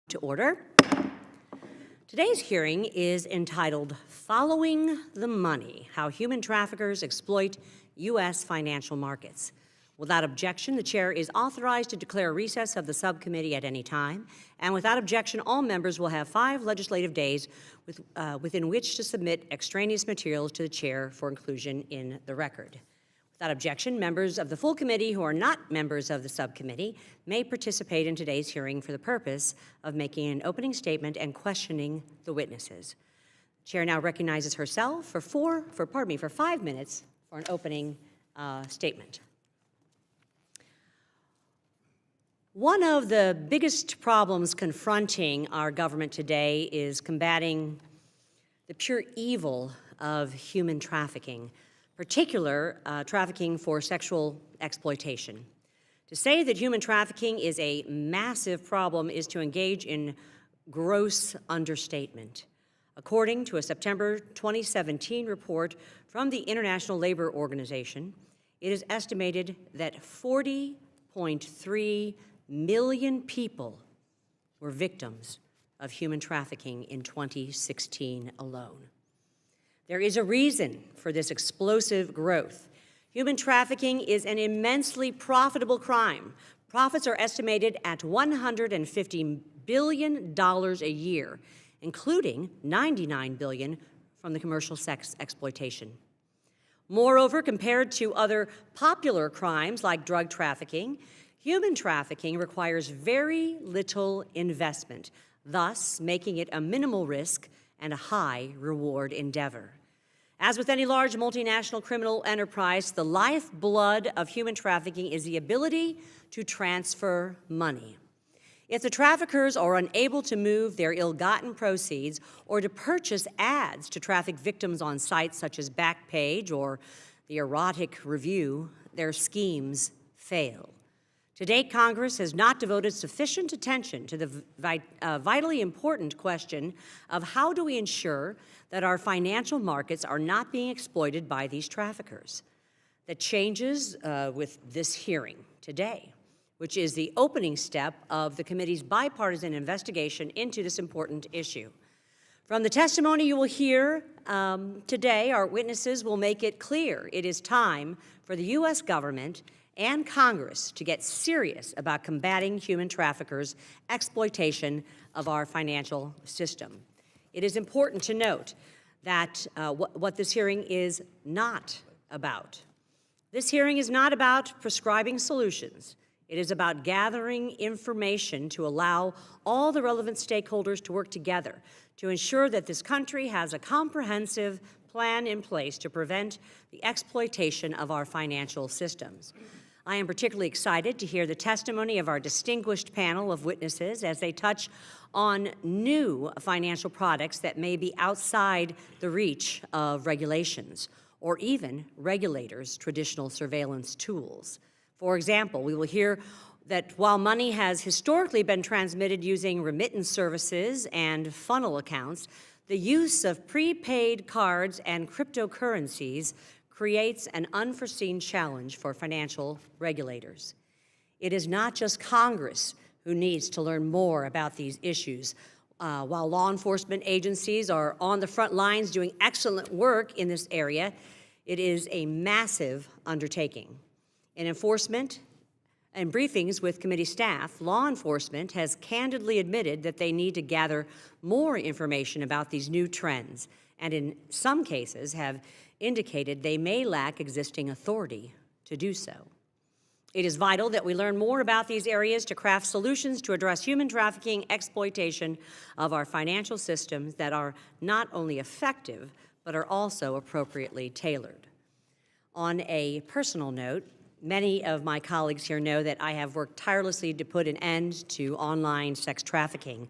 To order. Today's hearing is entitled Following the Money, How Human Traffickers Exploit U.S. Financial Markets. Without objection, the chair is authorized to declare a recess of the subcommittee at any time, and without objection, all members will have 5 legislative days within which to submit extraneous materials to the chair for inclusion in the record. Without objection, members of the full committee who are not members of the subcommittee may participate in today's hearing for the purpose of making an opening statement and questioning the witnesses. The chair now recognizes herself for 5 minutes for an opening statement. One of the biggest problems confronting our government today is combating the pure evil of human trafficking, particular trafficking for sexual exploitation. To say that human trafficking is a massive problem is to engage in gross understatement. According to a September 2017 report from the International Labor Organization, it is estimated that 40.3 million people were victims of human trafficking in 2016 alone. There is a reason for this explosive growth. Human trafficking is an immensely profitable crime. Profits are estimated at $150 billion a year, including $99 billion from the commercial sex exploitation. Moreover, compared to other popular crimes like drug trafficking, human trafficking requires very little investment, thus making it a minimal risk and a high reward endeavor. As with any large multinational criminal enterprise, the lifeblood of human trafficking is the ability to transfer money. If the traffickers are unable to move their ill-gotten proceeds or to purchase ads to traffic victims on sites such as Backpage or the Erotic Review, their schemes fail. To date, Congress has not devoted sufficient attention to the vitally important question of how do we ensure that our financial markets are not being exploited by these traffickers. That changes with this hearing today, which is the opening step of the committee's bipartisan investigation into this important issue. From the testimony you will hear today, our witnesses will make it clear it is time for the U.S. government and Congress to get serious about combating human traffickers' exploitation of our financial system. It is important to note that what this hearing is not about. This hearing is not about prescribing solutions. It is about gathering information to allow all the relevant stakeholders to work together to ensure that this country has a comprehensive plan in place to prevent the exploitation of our financial systems. I am particularly excited to hear the testimony of our distinguished panel of witnesses as they touch on new financial products that may be outside the reach of regulations or even regulators' traditional surveillance tools. For example, we will hear that while money has historically been transmitted using remittance services and funnel accounts, the use of prepaid cards and cryptocurrencies creates an unforeseen challenge for financial regulators. It is not just Congress who needs to learn more about these issues. While law enforcement agencies are on the front lines doing excellent work in this area, it is a massive undertaking. In enforcement and briefings with committee staff, law enforcement has candidly admitted that they need to gather more information about these new trends, and in some cases have indicated they may lack existing authority to do so. It is vital that we learn more about these areas to craft solutions to address human trafficking exploitation of our financial systems that are not only effective, but are also appropriately tailored. On a personal note, many of my colleagues here know that I have worked tirelessly to put an end to online sex trafficking.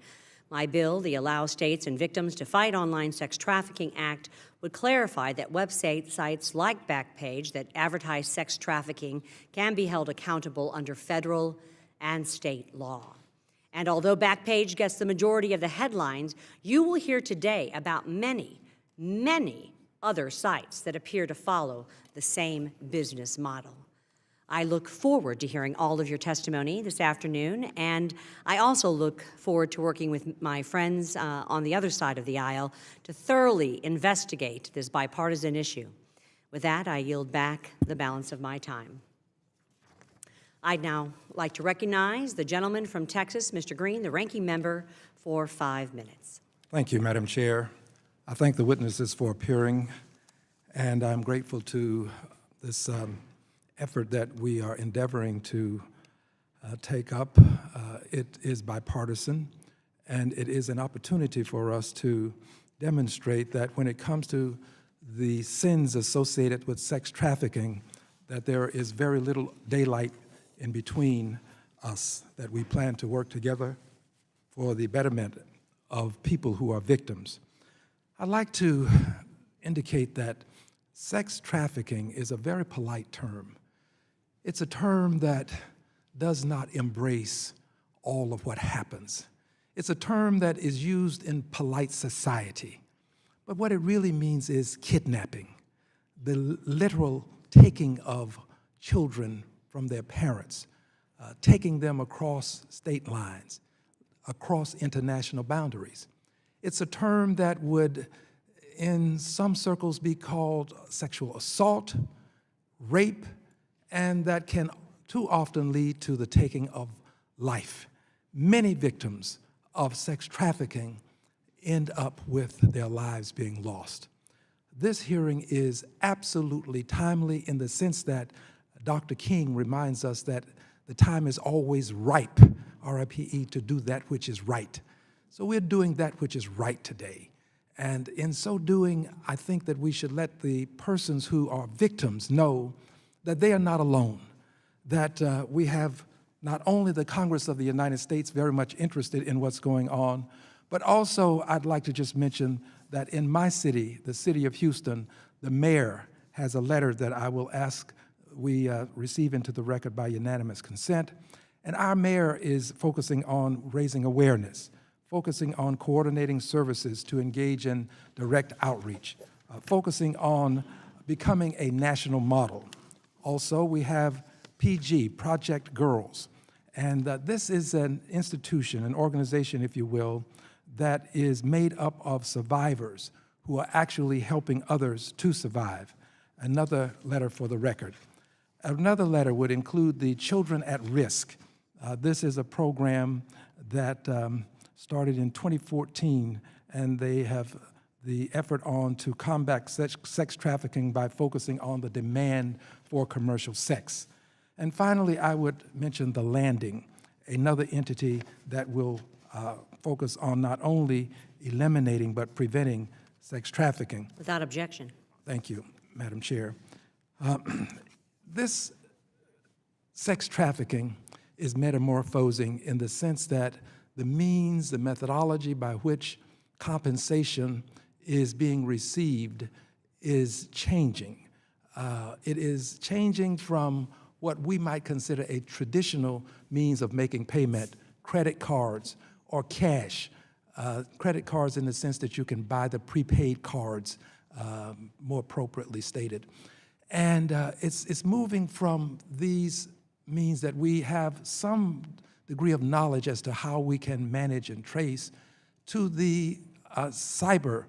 My bill, the Allow States and Victims to Fight Online Sex Trafficking Act, would clarify that websites like Backpage that advertise sex trafficking can be held accountable under federal and state law. And although Backpage gets the majority of the headlines, you will hear today about many, many other sites that appear to follow the same business model. I look forward to hearing all of your testimony this afternoon, and I also look forward to working with my friends on the other side of the aisle to thoroughly investigate this bipartisan issue. With that, I yield back the balance of my time. I'd now like to recognize the gentleman from Texas, Mr. Green, the ranking member, for 5 minutes. Thank you, Madam Chair. I thank the witnesses for appearing, and I'm grateful to this effort that we are endeavoring to take up. It is bipartisan, and it is an opportunity for us to demonstrate that when it comes to the sins associated with sex trafficking, that there is very little daylight in between us, that we plan to work together for the betterment of people who are victims. I'd like to indicate that sex trafficking is a very polite term. It's a term that does not embrace all of what happens. It's a term that is used in polite society. But what it really means is kidnapping, the literal taking of children from their parents, taking them across state lines, across international boundaries. It's a term that would, in some circles, be called sexual assault, rape, and that can too often lead to the taking of life. Many victims of sex trafficking end up with their lives being lost. This hearing is absolutely timely in the sense that Dr. King reminds us that the time is always ripe, R-I-P-E, to do that which is right. So we're doing that which is right today. And in so doing, I think that we should let the persons who are victims know that they are not alone, that we have not only the Congress of the United States very much interested in what's going on, but also I'd like to just mention that in my city, the city of Houston, the mayor has a letter that I will ask we receive into the record by unanimous consent. And our mayor is focusing on raising awareness, focusing on coordinating services to engage in direct outreach, focusing on becoming a national model. Also, we have PG, Project Girls, and this is an institution, an organization, if you will, that is made up of survivors who are actually helping others to survive. Another letter for the record. Another letter would include the Children at Risk. This is a program that started in 2014, and they have the effort on to combat sex trafficking by focusing on the demand for commercial sex. And finally, I would mention The Landing, another entity that will focus on not only eliminating but preventing sex trafficking. Without objection. Thank you, Madam Chair. This sex trafficking is metamorphosing in the sense that the means, the methodology by which compensation is being received is changing. It is changing from what we might consider a traditional means of making payment, credit cards or cash. Credit cards in the sense that you can buy the prepaid cards, more appropriately stated. And it's moving from these means that we have some degree of knowledge as to how we can manage and trace to the cyber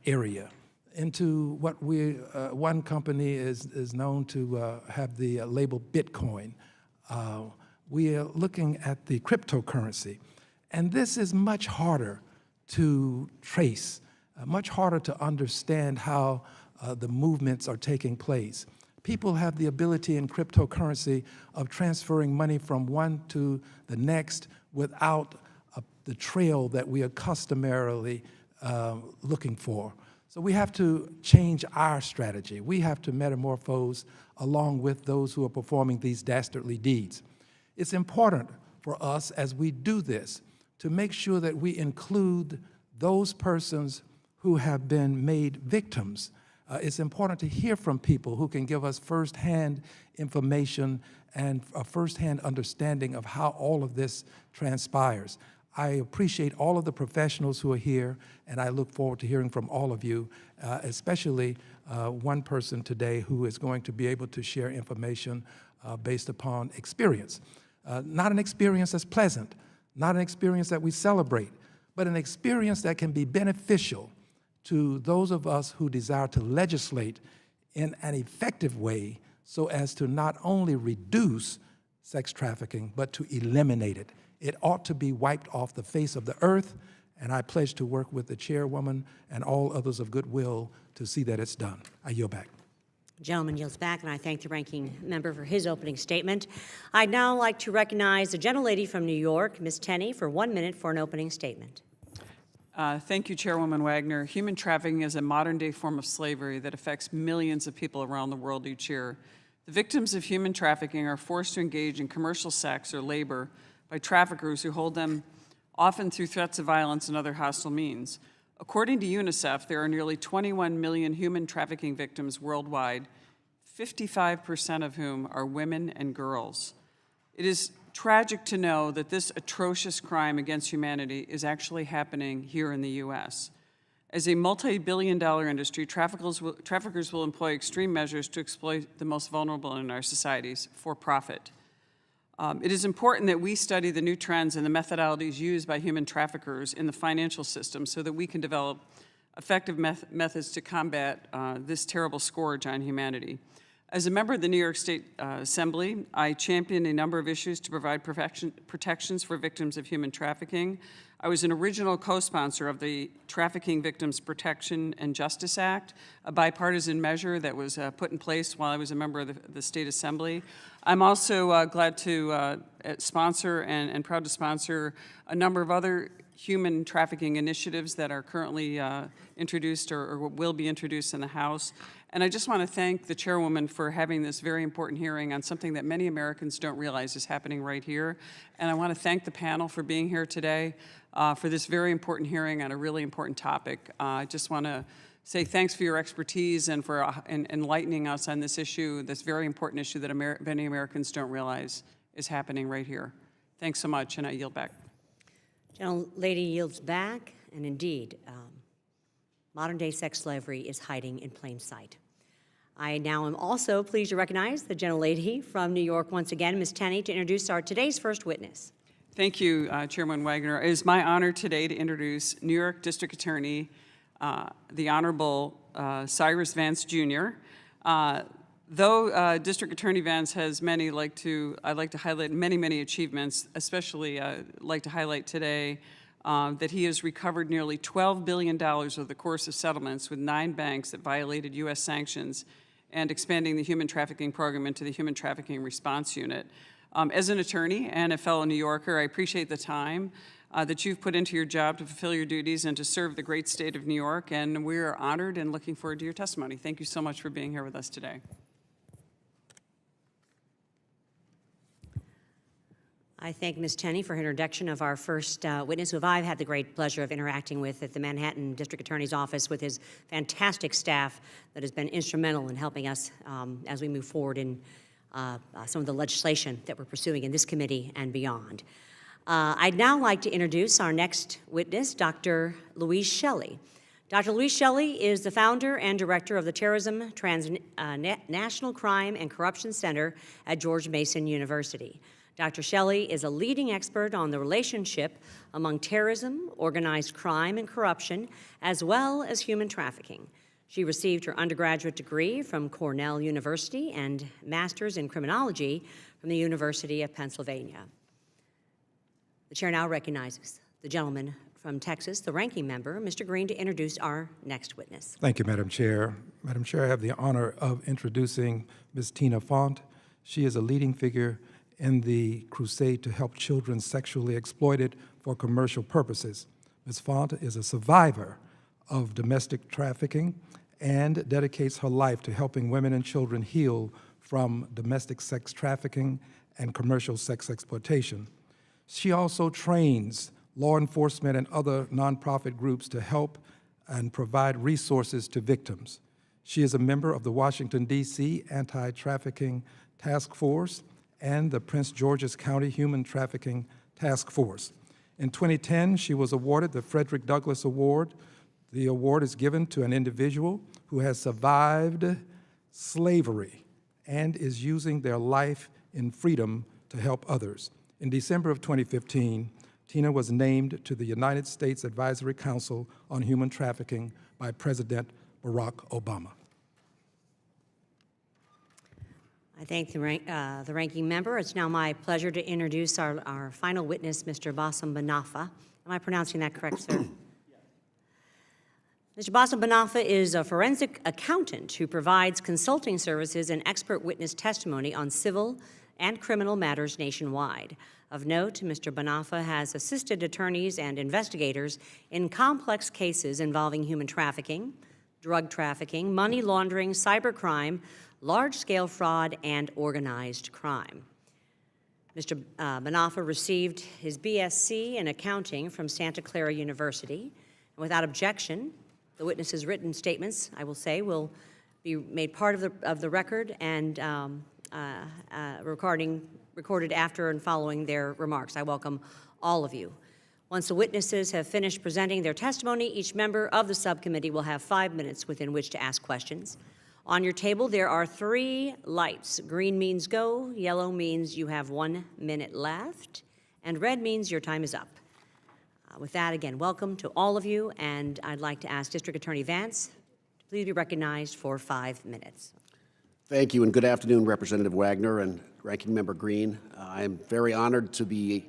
area, into what one company is known to have the label Bitcoin. We are looking at the cryptocurrency. And this is much harder to trace, much harder to understand how the movements are taking place. People have the ability in cryptocurrency of transferring money from one to the next without the trail that we are customarily looking for. So we have to change our strategy. We have to metamorphose along with those who are performing these dastardly deeds. It's important for us as we do this to make sure that we include those persons who have been made victims. It's important to hear from people who can give us firsthand information and a firsthand understanding of how all of this transpires. I appreciate all of the professionals who are here, and I look forward to hearing from all of you, especially one person today who is going to be able to share information based upon experience. Not an experience that's pleasant, not an experience that we celebrate, but an experience that can be beneficial to those of us who desire to legislate in an effective way so as to not only reduce sex trafficking, but to eliminate it. It ought to be wiped off the face of the earth, and I pledge to work with the chairwoman and all others of goodwill to see that it's done. I yield back. The gentleman yields back, and I thank the ranking member for his opening statement. I'd now like to recognize the gentlelady from New York, Ms. Tenney, for 1 minute for an opening statement. Thank you, Chairwoman Wagner. Human trafficking is a modern-day form of slavery that affects millions of people around the world each year. The victims of human trafficking are forced to engage in commercial sex or labor by traffickers who hold them often through threats of violence and other hostile means. According to UNICEF, there are nearly 21 million human trafficking victims worldwide, 55% of whom are women and girls. It is tragic to know that this atrocious crime against humanity is actually happening here in the U.S. As a multi-billion-dollar industry, traffickers will employ extreme measures to exploit the most vulnerable in our societies for profit. It is important that we study the new trends and the methodologies used by human traffickers in the financial system so that we can develop effective methods to combat this terrible scourge on humanity. As a member of the New York State Assembly, I championed a number of issues to provide protections for victims of human trafficking. I was an original co-sponsor of the Trafficking Victims Protection and Justice Act, a bipartisan measure that was put in place while I was a member of the State Assembly. I'm also glad to sponsor and proud to sponsor a number of other human trafficking initiatives that are currently introduced or will be introduced in the House. And I just want to thank the chairwoman for having this very important hearing on something that many Americans don't realize is happening right here. And I want to thank the panel for being here today for this very important hearing on a really important topic. I just want to say thanks for your expertise and for enlightening us on this issue, this very important issue that many Americans don't realize is happening right here. Thanks so much, and I yield back. Gentlelady yields back, and indeed, modern-day sex slavery is hiding in plain sight. I now am also pleased to recognize the gentlelady from New York once again, Ms. Tenney, to introduce our today's first witness. Thank you, Chairman Wagner. It is my honor today to introduce New York District Attorney, the Honorable Cyrus Vance, Jr. Though District Attorney Vance has I'd like to highlight many achievements, especially like to highlight today that he has recovered nearly $12 billion over the course of settlements with 9 banks that violated U.S. sanctions and expanding the human trafficking program into the Human Trafficking Response Unit. As an attorney and a fellow New Yorker, I appreciate the time that you've put into your job to fulfill your duties and to serve the great state of New York, and we are honored and looking forward to your testimony. Thank you so much for being here with us today. I thank Ms. Tenney for her introduction of our first witness, who I've had the great pleasure of interacting with at the Manhattan District Attorney's Office with his fantastic staff that has been instrumental in helping us as we move forward in some of the legislation that we're pursuing in this committee and beyond. I'd now like to introduce our next witness, Dr. Louise Shelley. Dr. Louise Shelley is the founder and director of the Terrorism, National Crime and Corruption Center at George Mason University. Dr. Shelley is a leading expert on the relationship among terrorism, organized crime, and corruption, as well as human trafficking. She received her undergraduate degree from Cornell University and master's in criminology from the University of Pennsylvania. The chair now recognizes the gentleman from Texas, the ranking member, Mr. Green, to introduce our next witness. Thank you, Madam Chair. Madam Chair, I have the honor of introducing Ms. Tina Font. She is a leading figure in the crusade to help children sexually exploited for commercial purposes. Ms. Font is a survivor of domestic trafficking and dedicates her life to helping women and children heal from domestic sex trafficking and commercial sex exploitation. She also trains law enforcement and other nonprofit groups to help and provide resources to victims. She is a member of the Washington, D.C. Anti-Trafficking Task Force and the Prince George's County Human Trafficking Task Force. In 2010, she was awarded the Frederick Douglass Award. The award is given to an individual who has survived slavery and is using their life in freedom to help others. In December of 2015, Tina was named to the United States Advisory Council on Human Trafficking by President Barack Obama. I thank the ranking member. It's now my pleasure to introduce our final witness, Mr. Bassem Banafa. Am I pronouncing that correct, sir? Mr. Bassem Banafa is a forensic accountant who provides consulting services and expert witness testimony on civil and criminal matters nationwide. Of note, Mr. Banafa has assisted attorneys and investigators in complex cases involving human trafficking, drug trafficking, money laundering, cybercrime, large-scale fraud, and organized crime. Mr. Banafa received his BSc in accounting from Santa Clara University. And without objection, the witness's written statements, I will say, will be made part of the record and recorded after and following their remarks. I welcome all of you. Once the witnesses have finished presenting their testimony, each member of the subcommittee will have 5 minutes within which to ask questions. On your table, there are 3 lights. Green means go, yellow means you have 1 minute left, and red means your time is up. With that, again, welcome to all of you, and I'd like to ask District Attorney Vance to please be recognized for 5 minutes. Thank you, and good afternoon, Representative Wagner and Ranking Member Green. I am very honored to be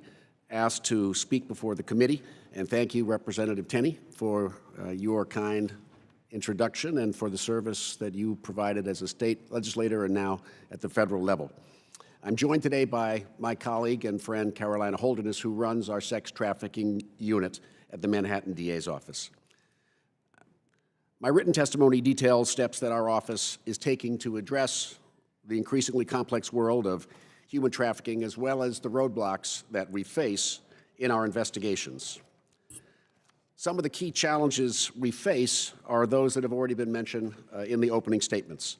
asked to speak before the committee, and thank you, Representative Tenney, for your kind introduction and for the service that you provided as a state legislator and now at the federal level. I'm joined today by my colleague and friend Carolina Holderness, who runs our sex trafficking unit at the Manhattan DA's office. My written testimony details steps that our office is taking to address the increasingly complex world of human trafficking, as well as the roadblocks that we face in our investigations. Some of the key challenges we face are those that have already been mentioned in the opening statements,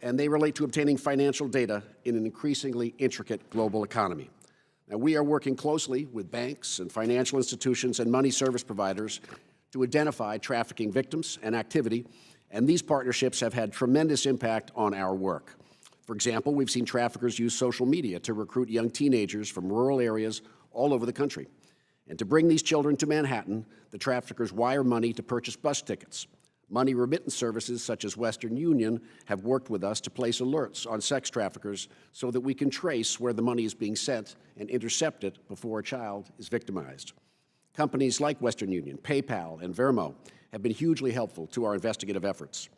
and they relate to obtaining financial data in an increasingly intricate global economy. Now, we are working closely with banks and financial institutions and money service providers to identify trafficking victims and activity, and these partnerships have had tremendous impact on our work. For example, we've seen traffickers use social media to recruit young teenagers from rural areas all over the country. And to bring these children to Manhattan, the traffickers wire money to purchase bus tickets. Money remittance services such as Western Union have worked with us to place alerts on sex traffickers so that we can trace where the money is being sent and intercept it before a child is victimized. Companies like Western Union, PayPal, and Venmo have been hugely helpful to our investigative efforts.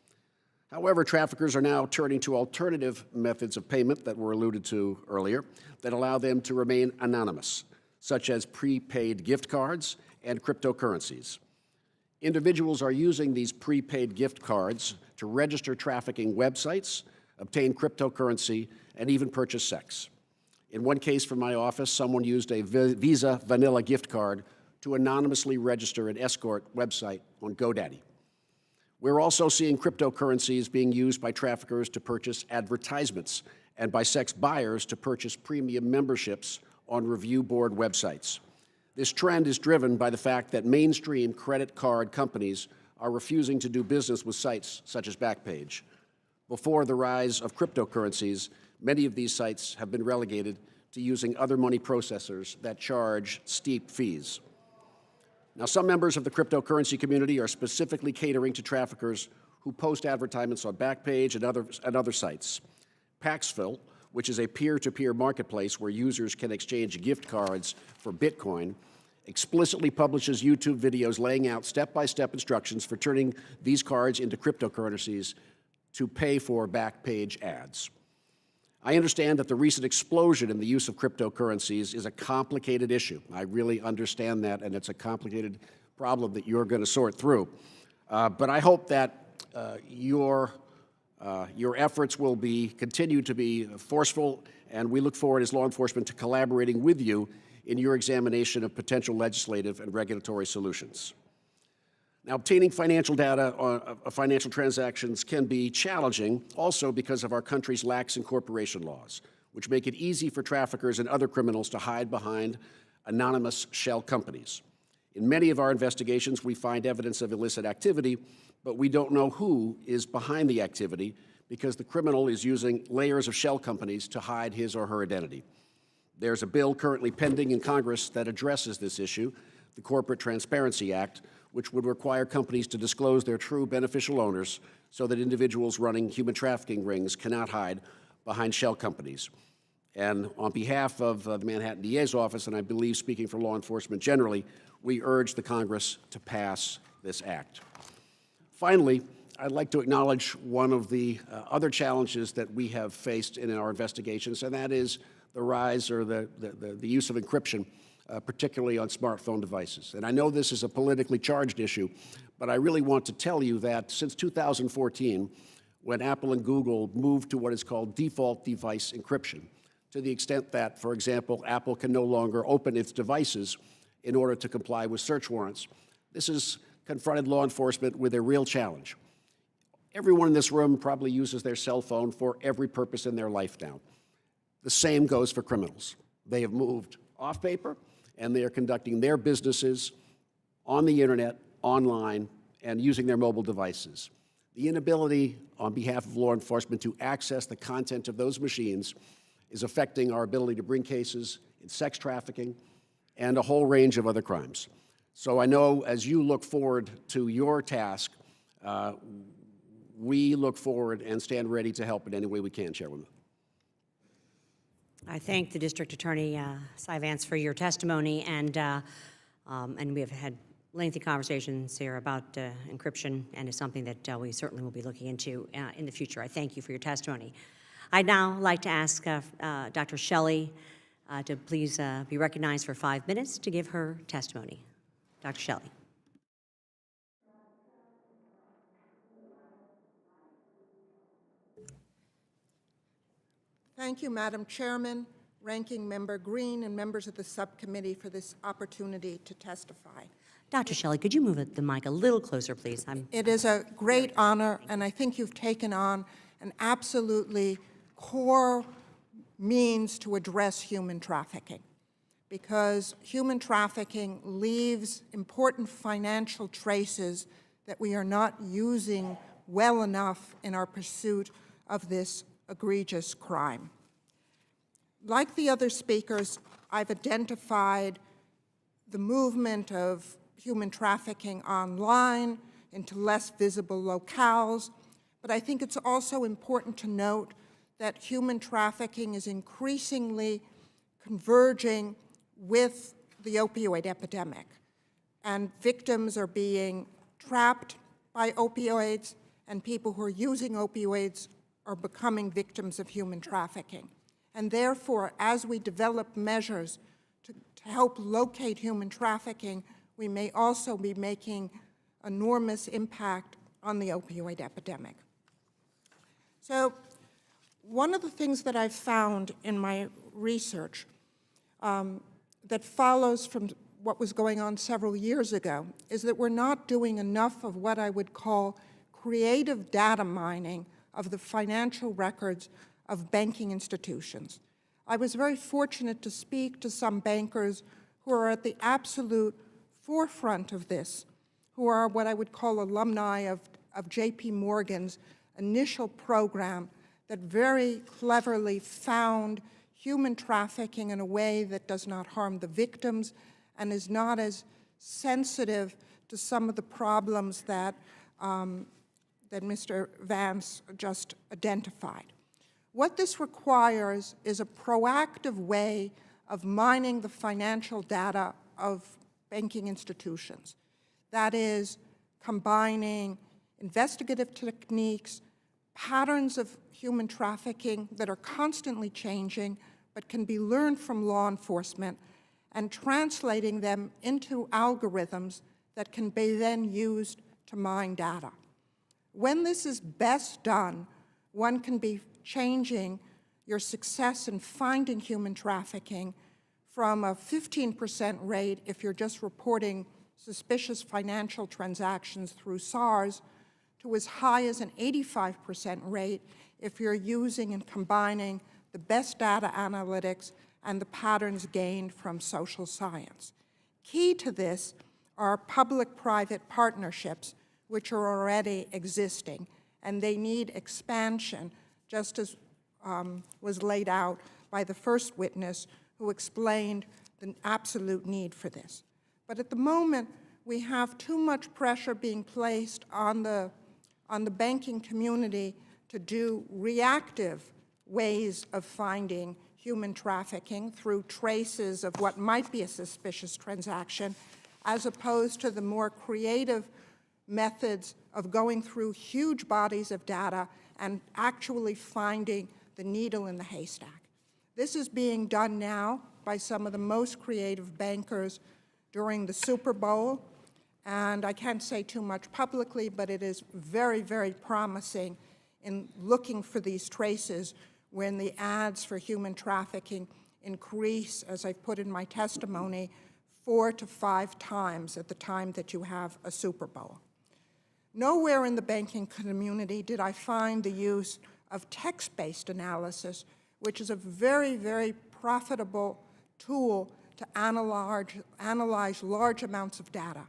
However, traffickers are now turning to alternative methods of payment that were alluded to earlier that allow them to remain anonymous, such as prepaid gift cards and cryptocurrencies. Individuals are using these prepaid gift cards to register trafficking websites, obtain cryptocurrency, and even purchase sex. In one case from my office, someone used a Visa Vanilla gift card to anonymously register an escort website on GoDaddy. We're also seeing cryptocurrencies being used by traffickers to purchase advertisements and by sex buyers to purchase premium memberships on review board websites. This trend is driven by the fact that mainstream credit card companies are refusing to do business with sites such as Backpage. Before the rise of cryptocurrencies, many of these sites have been relegated to using other money processors that charge steep fees. Now, some members of the cryptocurrency community are specifically catering to traffickers who post advertisements on Backpage and other sites. Paxful, which is a peer-to-peer marketplace where users can exchange gift cards for Bitcoin, explicitly publishes YouTube videos laying out step-by-step instructions for turning these cards into cryptocurrencies to pay for Backpage ads. I understand that the recent explosion in the use of cryptocurrencies is a complicated issue. I really understand that, and it's a complicated problem that you're going to sort through. But I hope that your efforts will continue to be forceful, and we look forward as law enforcement to collaborating with you in your examination of potential legislative and regulatory solutions. Now, obtaining financial data of financial transactions can be challenging also because of our country's lax incorporation laws, which make it easy for traffickers and other criminals to hide behind anonymous shell companies. In many of our investigations, we find evidence of illicit activity, but we don't know who is behind the activity because the criminal is using layers of shell companies to hide his or her identity. There's a bill currently pending in Congress that addresses this issue, the Corporate Transparency Act, which would require companies to disclose their true beneficial owners so that individuals running human trafficking rings cannot hide behind shell companies. And on behalf of the Manhattan DA's office, and I believe speaking for law enforcement generally, we urge the Congress to pass this act. Finally, I'd like to acknowledge one of the other challenges that we have faced in our investigations, and that is the rise or the use of encryption, particularly on smartphone devices. And I know this is a politically charged issue, but I really want to tell you that since 2014, when Apple and Google moved to what is called default device encryption, to the extent that, for example, Apple can no longer open its devices in order to comply with search warrants, this has confronted law enforcement with a real challenge. Everyone in this room probably uses their cell phone for every purpose in their life now. The same goes for criminals. They have moved off paper, and they are conducting their businesses on the internet, online, and using their mobile devices. The inability on behalf of law enforcement to access the content of those machines is affecting our ability to bring cases in sex trafficking and a whole range of other crimes. So I know as you look forward to your task, we look forward and stand ready to help in any way we can, Chairwoman. I thank the District Attorney, Cy Vance, for your testimony, and we have had lengthy conversations here about encryption, and it's something that we certainly will be looking into in the future. I thank you for your testimony. I'd now like to ask Dr. Shelley to please be recognized for 5 minutes to give her testimony. Dr. Shelley. Thank you, Madam Chairman, Ranking Member Green, and members of the subcommittee for this opportunity to testify. Dr. Shelley, could you move the mic a little closer, please? It is a great honor, and I think you've taken on an absolutely core means to address human trafficking, because human trafficking leaves important financial traces that we are not using well enough in our pursuit of this egregious crime. Like the other speakers, I've identified the movement of human trafficking online into less visible locales, but I think it's also important to note that human trafficking is increasingly converging with the opioid epidemic, and victims are being trapped by opioids, and people who are using opioids are becoming victims of human trafficking. And therefore, as we develop measures to help locate human trafficking, we may also be making enormous impact on the opioid epidemic. So one of the things that I've found in my research that follows from what was going on several years ago is that we're not doing enough of what I would call creative data mining of the financial records of banking institutions. I was very fortunate to speak to some bankers who are at the absolute forefront of this, who are what I would call alumni of JP Morgan's initial program that very cleverly found human trafficking in a way that does not harm the victims and is not as sensitive to some of the problems that that Mr. Vance just identified. What this requires is a proactive way of mining the financial data of banking institutions. That is, combining investigative techniques, patterns of human trafficking that are constantly changing but can be learned from law enforcement, and translating them into algorithms that can be then used to mine data. When this is best done, one can be changing your success in finding human trafficking from a 15% rate if you're just reporting suspicious financial transactions through SARS to as high as an 85% rate if you're using and combining the best data analytics and the patterns gained from social science. Key to this are public-private partnerships, which are already existing, and they need expansion, just as was laid out by the first witness who explained the absolute need for this. But at the moment, we have too much pressure being placed on the banking community to do reactive ways of finding human trafficking through traces of what might be a suspicious transaction, as opposed to the more creative methods of going through huge bodies of data and actually finding the needle in the haystack. This is being done now by some of the most creative bankers during the Super Bowl, and I can't say too much publicly, but it is very, very promising in looking for these traces when the ads for human trafficking increase, as I put in my testimony, 4 to 5 times at the time that you have a Super Bowl. Nowhere in the banking community did I find the use of text-based analysis, which is a very, very profitable tool to analyze large amounts of data.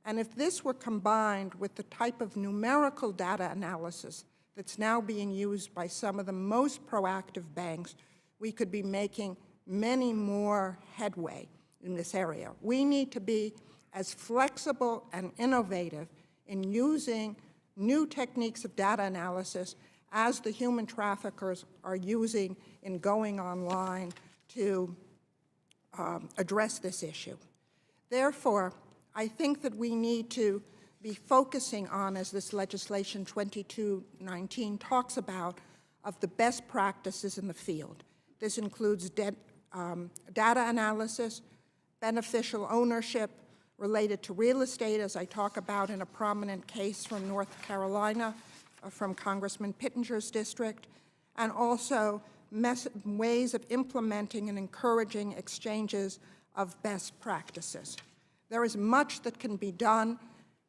And if this were combined with the type of numerical data analysis that's now being used by some of the most proactive banks, we could be making many more headway in this area. We need to be as flexible and innovative in using new techniques of data analysis as the human traffickers are using in going online to address this issue. Therefore, I think that we need to be focusing on, as this legislation 2219 talks about, of the best practices in the field. This includes data analysis, beneficial ownership related to real estate, as I talk about in a prominent case from North Carolina, from Congressman Pittenger's district, and also ways of implementing and encouraging exchanges of best practices. There is much that can be done,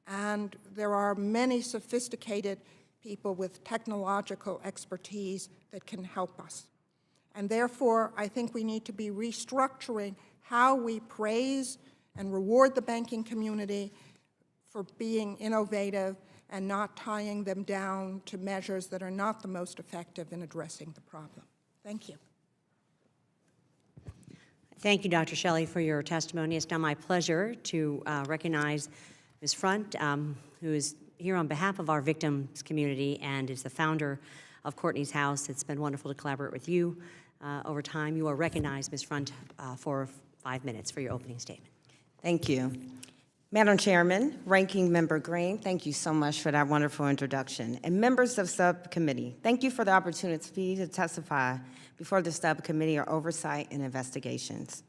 and there are many sophisticated people with technological expertise that can help us. And therefore, I think we need to be restructuring how we praise and reward the banking community for being innovative and not tying them down to measures that are not the most effective in addressing the problem. Thank you. Thank you, Dr. Shelley, for your testimony. It's now my pleasure to recognize Ms. Front, who is here on behalf of our victims community and is the founder of Courtney's House. It's been wonderful to collaborate with you over time. You are recognized, Ms. Front, for 5 minutes for your opening statement. Thank you. Madam Chairman, Ranking Member Green, thank you so much for that wonderful introduction. And members of Subcommittee, thank you for the opportunity to testify before the Subcommittee on Oversight and Investigations.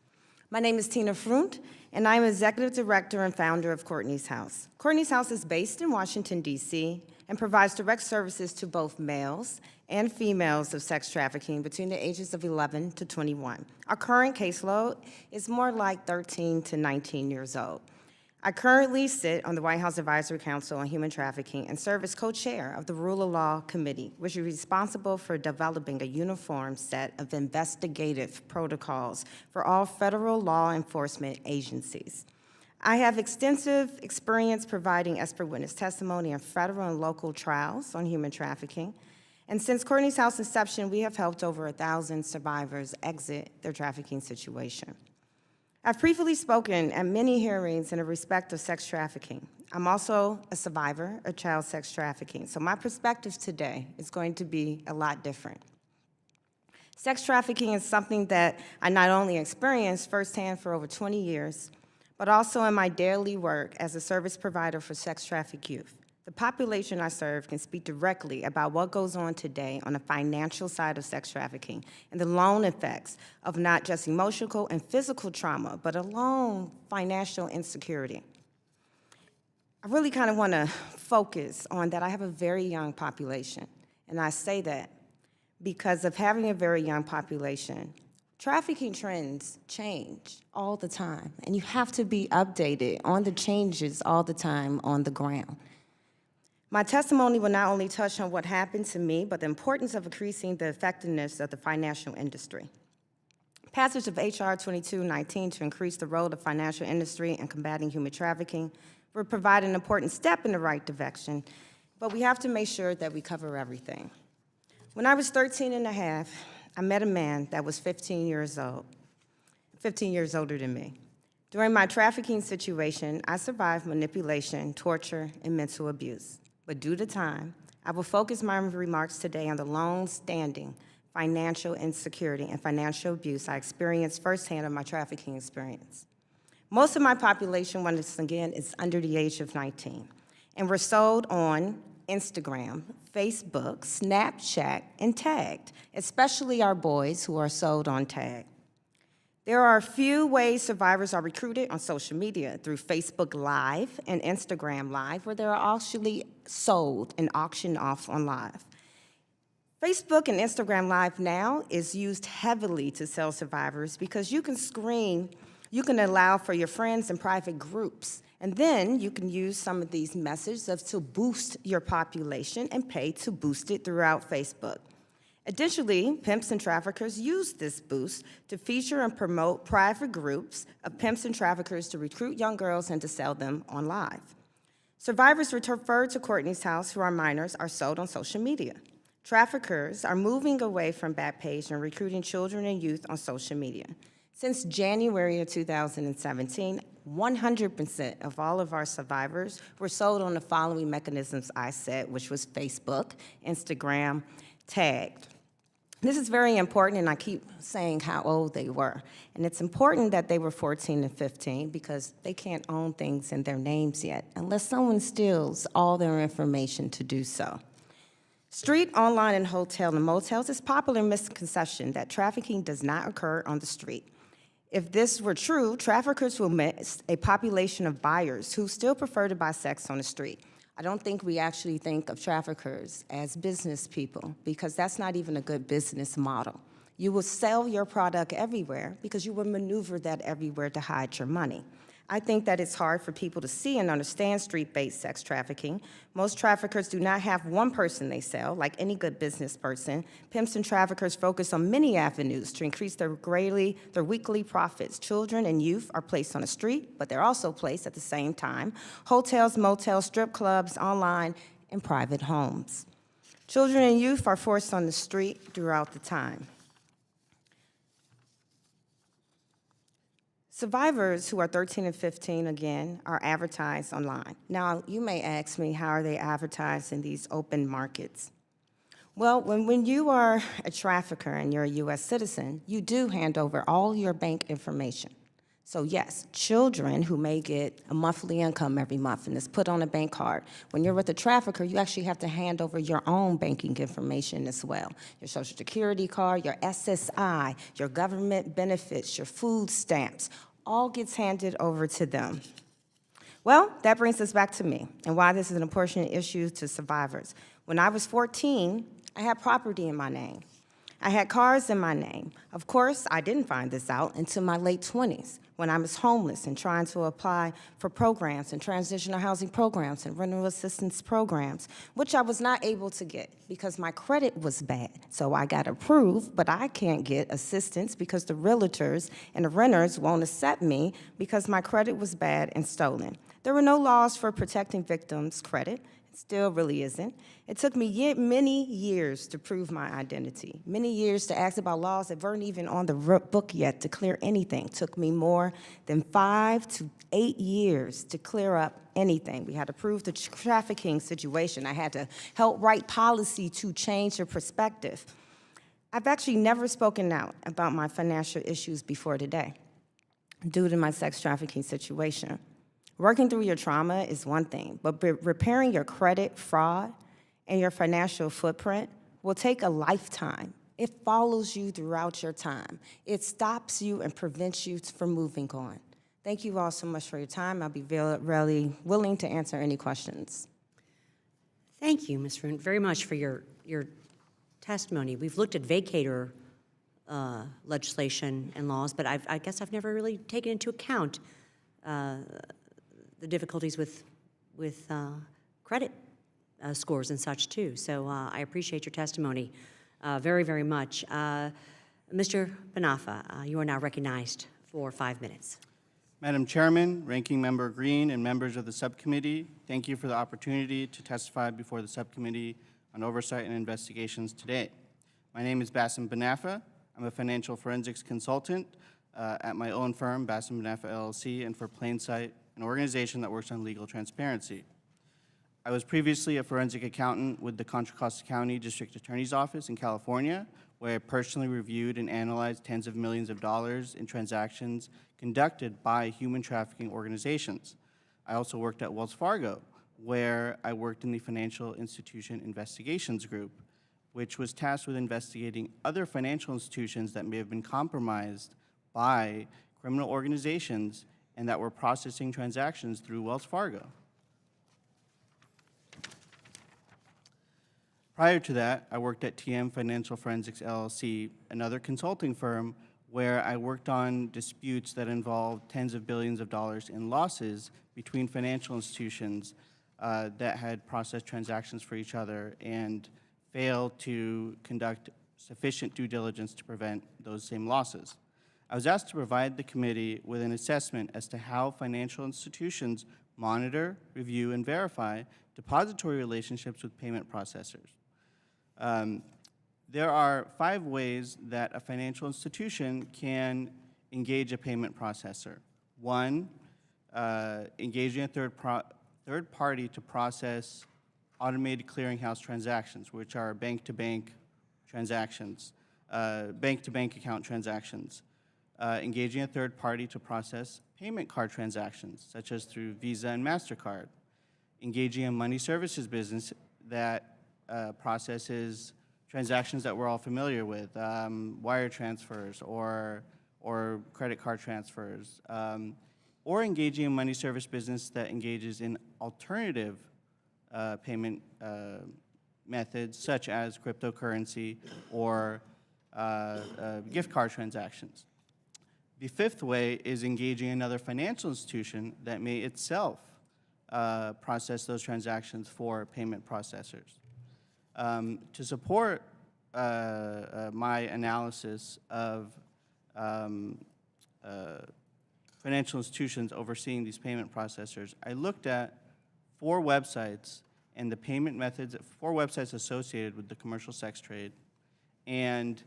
My name is Tina Frunt, and I am Executive Director and founder of Courtney's House. Courtney's House is based in Washington, D.C., and provides direct services to both males and females of sex trafficking between the ages of 11 to 21. Our current caseload is more like 13 to 19 years old. I currently sit on the White House Advisory Council on Human Trafficking and serve as co-chair of the Rule of Law Committee, which is responsible for developing a uniform set of investigative protocols for all federal law enforcement agencies. I have extensive experience providing expert witness testimony in federal and local trials on human trafficking. And since Courtney's House inception, we have helped over 1,000 survivors exit their trafficking situation. I've previously spoken at many hearings in respect of sex trafficking. I'm also a survivor of child sex trafficking, so my perspective today is going to be a lot different. Sex trafficking is something that I not only experienced firsthand for over 20 years, but also in my daily work as a service provider for sex trafficked youth. The population I serve can speak directly about what goes on today on the financial side of sex trafficking and the long effects of not just emotional and physical trauma, but a long financial insecurity. I really kind of want to focus on that I have a very young population, and I say that because of having a very young population. Trafficking trends change all the time, and you have to be updated on the changes all the time on the ground. My testimony will not only touch on what happened to me, but the importance of increasing the effectiveness of the financial industry. Passage of H.R. 2219 to increase the role of the financial industry in combating human trafficking will provide an important step in the right direction, but we have to make sure that we cover everything. When I was 13 and a half, I met a man that was 15 years older than me. During my trafficking situation, I survived manipulation, torture, and mental abuse. But due to time, I will focus my remarks today on the long-standing financial insecurity and financial abuse I experienced firsthand in my trafficking experience. Most of my population, once again, is under the age of 19, and were sold on Instagram, Facebook, Snapchat, and tagged, especially our boys who are sold on tag. There are a few ways survivors are recruited on social media, through Facebook Live and Instagram Live, where they are actually sold and auctioned off on live. Facebook and Instagram Live now is used heavily to sell survivors because you can allow for your friends and private groups, and then you can use some of these messages to boost your population and pay to boost it throughout Facebook. Additionally, pimps and traffickers use this boost to feature and promote private groups of pimps and traffickers to recruit young girls and to sell them on live. Survivors referred to Courtney's house who are minors are sold on social media. Traffickers are moving away from Backpage and recruiting children and youth on social media. Since January of 2017, 100% of all of our survivors were sold on the following mechanisms I said, which was Facebook, Instagram, tagged. This is very important, and I keep saying how old they were. And it's important that they were 14 and 15 because they can't own things in their names yet unless someone steals all their information to do so. Street, online, and hotel and motels is popular misconception that trafficking does not occur on the street. If this were true, traffickers will miss a population of buyers who still prefer to buy sex on the street. I don't think we actually think of traffickers as business people because that's not even a good business model. You will sell your product everywhere because you will maneuver that everywhere to hide your money. I think that it's hard for people to see and understand street-based sex trafficking. Most traffickers do not have one person they sell, like any good business person. Pimps and traffickers focus on many avenues to increase their weekly profits. Children and youth are placed on the street, but they're also placed at the same time. Hotels, motels, strip clubs, online, and private homes. Children and youth are forced on the street throughout the time. Survivors who are 13 and 15, again, are advertised online. Now, you may ask me, how are they advertised in these open markets? Well, when you are a trafficker and you're a U.S. citizen, you do hand over all your bank information. So yes, children who may get a monthly income every month and it's put on a bank card, when you're with a trafficker, you actually have to hand over your own banking information as well. Your Social Security card, your SSI, your government benefits, your food stamps, all gets handed over to them. Well, that brings us back to me and why this is an important issue to survivors. When I was 14, I had property in my name. I had cars in my name. Of course, I didn't find this out until my late 20s, when I was homeless and trying to apply for programs and transitional housing programs and rental assistance programs, which I was not able to get because my credit was bad. So I got approved, but I can't get assistance because the realtors and the renters won't accept me because my credit was bad and stolen. There were no laws for protecting victims' credit. Still really isn't. It took me many years to prove my identity, many years to ask about laws that weren't even on the book yet to clear anything. It took me more than 5 to 8 years to clear up anything. We had to prove the trafficking situation. I had to help write policy to change the perspective. I've actually never spoken out about my financial issues before today due to my sex trafficking situation. Working through your trauma is one thing, but repairing your credit, fraud, and your financial footprint will take a lifetime. It follows you throughout your time. It stops you and prevents you from moving on. Thank you all so much for your time. I'll be really willing to answer any questions. Thank you, Ms. Roon, very much for your testimony. We've looked at vacator legislation and laws, but I guess I've never really taken into account the difficulties with credit scores and such too. So I appreciate your testimony very, very much. Mr. Banafa, you are now recognized for 5 minutes. Madam Chairman, Ranking Member Green, and members of the subcommittee, thank you for the opportunity to testify before the Subcommittee on Oversight and Investigations today. My name is Bassem Banafa. I'm a financial forensics consultant at my own firm, Bassem Banafa LLC, and for Plainsight, an organization that works on legal transparency. I was previously a forensic accountant with the Contra Costa County District Attorney's Office in California, where I personally reviewed and analyzed tens of millions of dollars in transactions conducted by human trafficking organizations. I also worked at Wells Fargo, where I worked in the Financial Institution Investigations Group, which was tasked with investigating other financial institutions that may have been compromised by criminal organizations and that were processing transactions through Wells Fargo. Prior to that, I worked at TM Financial Forensics LLC, another consulting firm where I worked on disputes that involved tens of billions of dollars in losses between financial institutions that had processed transactions for each other and failed to conduct sufficient due diligence to prevent those same losses. I was asked to provide the committee with an assessment as to how financial institutions monitor, review, and verify depository relationships with payment processors. There are 5 ways that a financial institution can engage a payment processor. 1, engaging a third party to process automated clearinghouse transactions, which are bank-to-bank transactions, bank-to-bank account transactions. Engaging a third party to process payment card transactions, such as through Visa and MasterCard. Engaging a money services business that processes transactions that we're all familiar with, wire transfers or credit card transfers, or engaging a money service business that engages in alternative payment methods, such as cryptocurrency or gift card transactions. The 5th way is engaging another financial institution that may itself process those transactions for payment processors. To support my analysis of financial institutions overseeing these payment processors, I looked at 4 websites and the payment methods, 4 websites associated with the commercial sex trade, and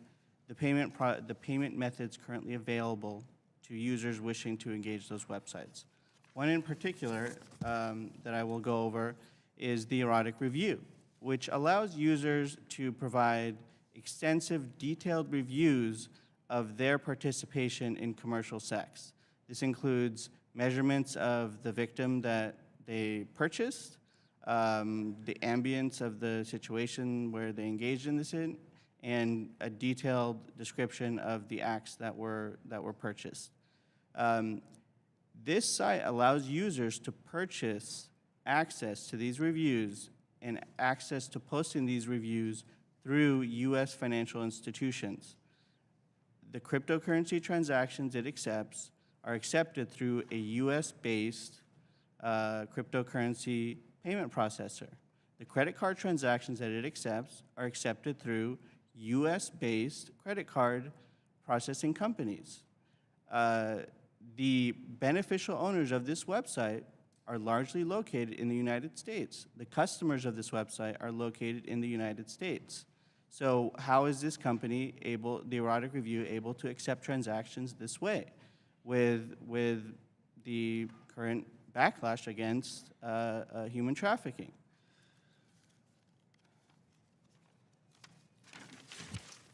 the payment methods currently available to users wishing to engage those websites. One in particular that I will go over is the erotic review, which allows users to provide extensive, detailed reviews of their participation in commercial sex. This includes measurements of the victim that they purchased, the ambience of the situation where they engaged in this and a detailed description of the acts that were purchased. This site allows users to purchase access to these reviews and access to posting these reviews through U.S. financial institutions. The cryptocurrency transactions it accepts are accepted through a U.S.-based cryptocurrency payment processor. The credit card transactions that it accepts are accepted through U.S.-based credit card processing companies. The beneficial owners of this website are largely located in the United States. The customers of this website are located in the United States. So how is this company the Erotic Review, able to accept transactions this way with the current backlash against human trafficking?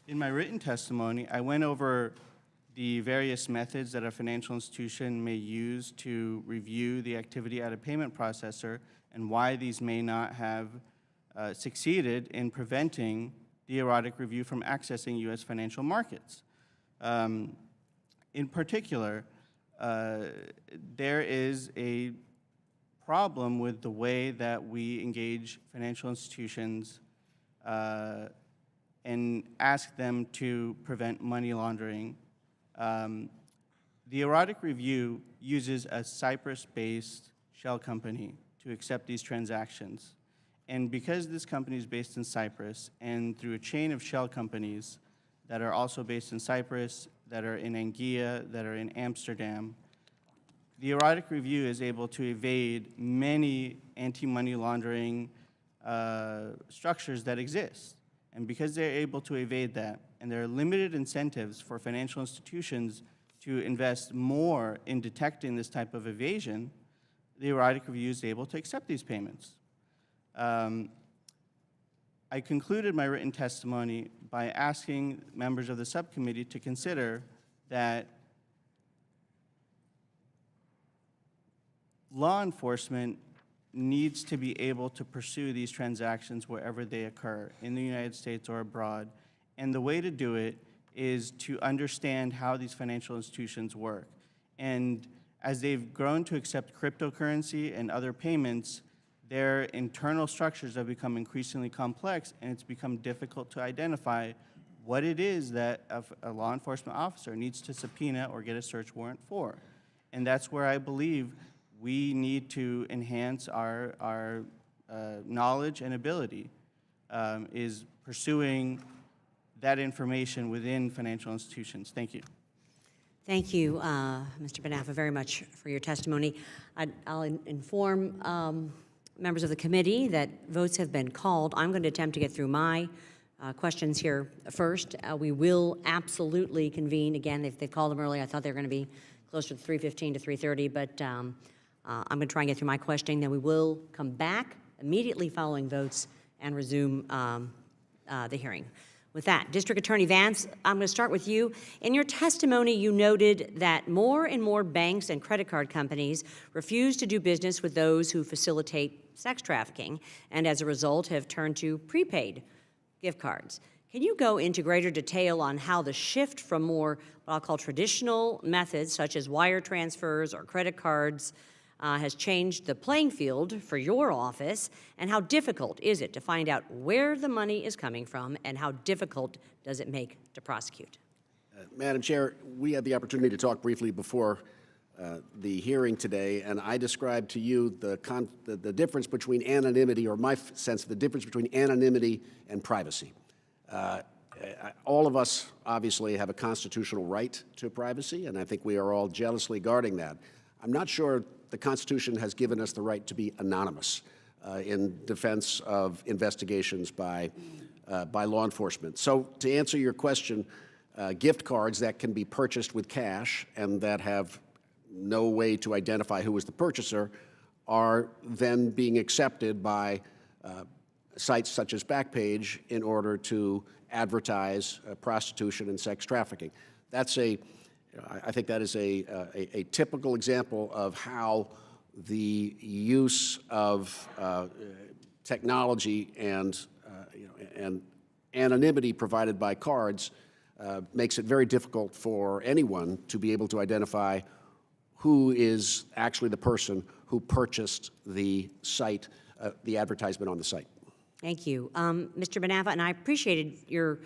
In my written testimony, I went over the various methods that a financial institution may use to review the activity at a payment processor and why these may not have succeeded in preventing the erotic review from accessing U.S. financial markets. In particular, there is a problem with the way that we engage financial institutions and ask them to prevent money laundering. The Erotic Review uses a Cyprus-based shell company to accept these transactions. And because this company is based in Cyprus, and through a chain of shell companies that are also based in Cyprus, that are in Anguilla, that are in Amsterdam, the erotic review is able to evade many anti-money laundering structures that exist. And because they're able to evade that, and there are limited incentives for financial institutions to invest more in detecting this type of evasion, the erotic review is able to accept these payments. I concluded my written testimony by asking members of the subcommittee to consider that law enforcement needs to be able to pursue these transactions wherever they occur, in the United States or abroad. And the way to do it is to understand how these financial institutions work. And as they've grown to accept cryptocurrency and other payments, their internal structures have become increasingly complex, and it's become difficult to identify what it is that a law enforcement officer needs to subpoena or get a search warrant for. And that's where I believe we need to enhance our knowledge and ability, is pursuing that information within financial institutions. Thank you. Thank you, Mr. Banafa, very much for your testimony. I'll inform members of the committee that votes have been called. I'm going to attempt to get through my questions here first. We will absolutely convene again. They've called them early. I thought they were going to be closer to 3:15 to 3:30, but I'm going to try and get through my questioning. Then we will come back immediately following votes and resume the hearing. With that, District Attorney Vance, I'm going to start with you. In your testimony, you noted that more and more banks and credit card companies refuse to do business with those who facilitate sex trafficking, and as a result have turned to prepaid gift cards. Can you go into greater detail on how the shift from more what I'll call traditional methods, such as wire transfers or credit cards, has changed the playing field for your office, and how difficult is it to find out where the money is coming from, and how difficult does it make to prosecute? Madam Chair, we had the opportunity to talk briefly before the hearing today, and I described to you the difference between anonymity, or my sense of the difference between anonymity and privacy. All of us obviously have a constitutional right to privacy, and I think we are all jealously guarding that. I'm not sure the Constitution has given us the right to be anonymous in defense of investigations by law enforcement. So to answer your question, gift cards that can be purchased with cash and that have no way to identify who is the purchaser are then being accepted by sites such as Backpage in order to advertise prostitution and sex trafficking. I think that is a typical example of how the use of technology and anonymity provided by cards makes it very difficult for anyone to be able to identify who is actually the person who purchased the site, the advertisement on the site. Thank you. Mr. Banafa, and I appreciated your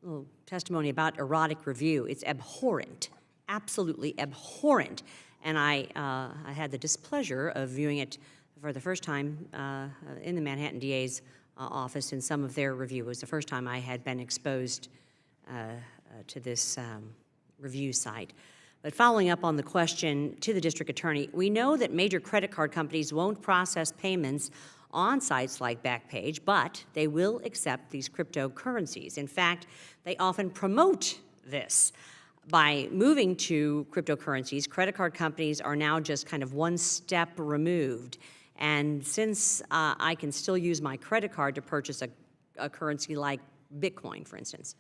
little testimony about erotic review. It's abhorrent, absolutely abhorrent. And I had the displeasure of viewing it for the first time in the Manhattan DA's office in some of their review. It was the first time I had been exposed to this review site. But following up on the question to the district attorney, we know that major credit card companies won't process payments on sites like Backpage, but they will accept these cryptocurrencies. In fact, they often promote this. By moving to cryptocurrencies, credit card companies are now just kind of one step removed. And since I can still use my credit card to purchase a currency like Bitcoin, for instance,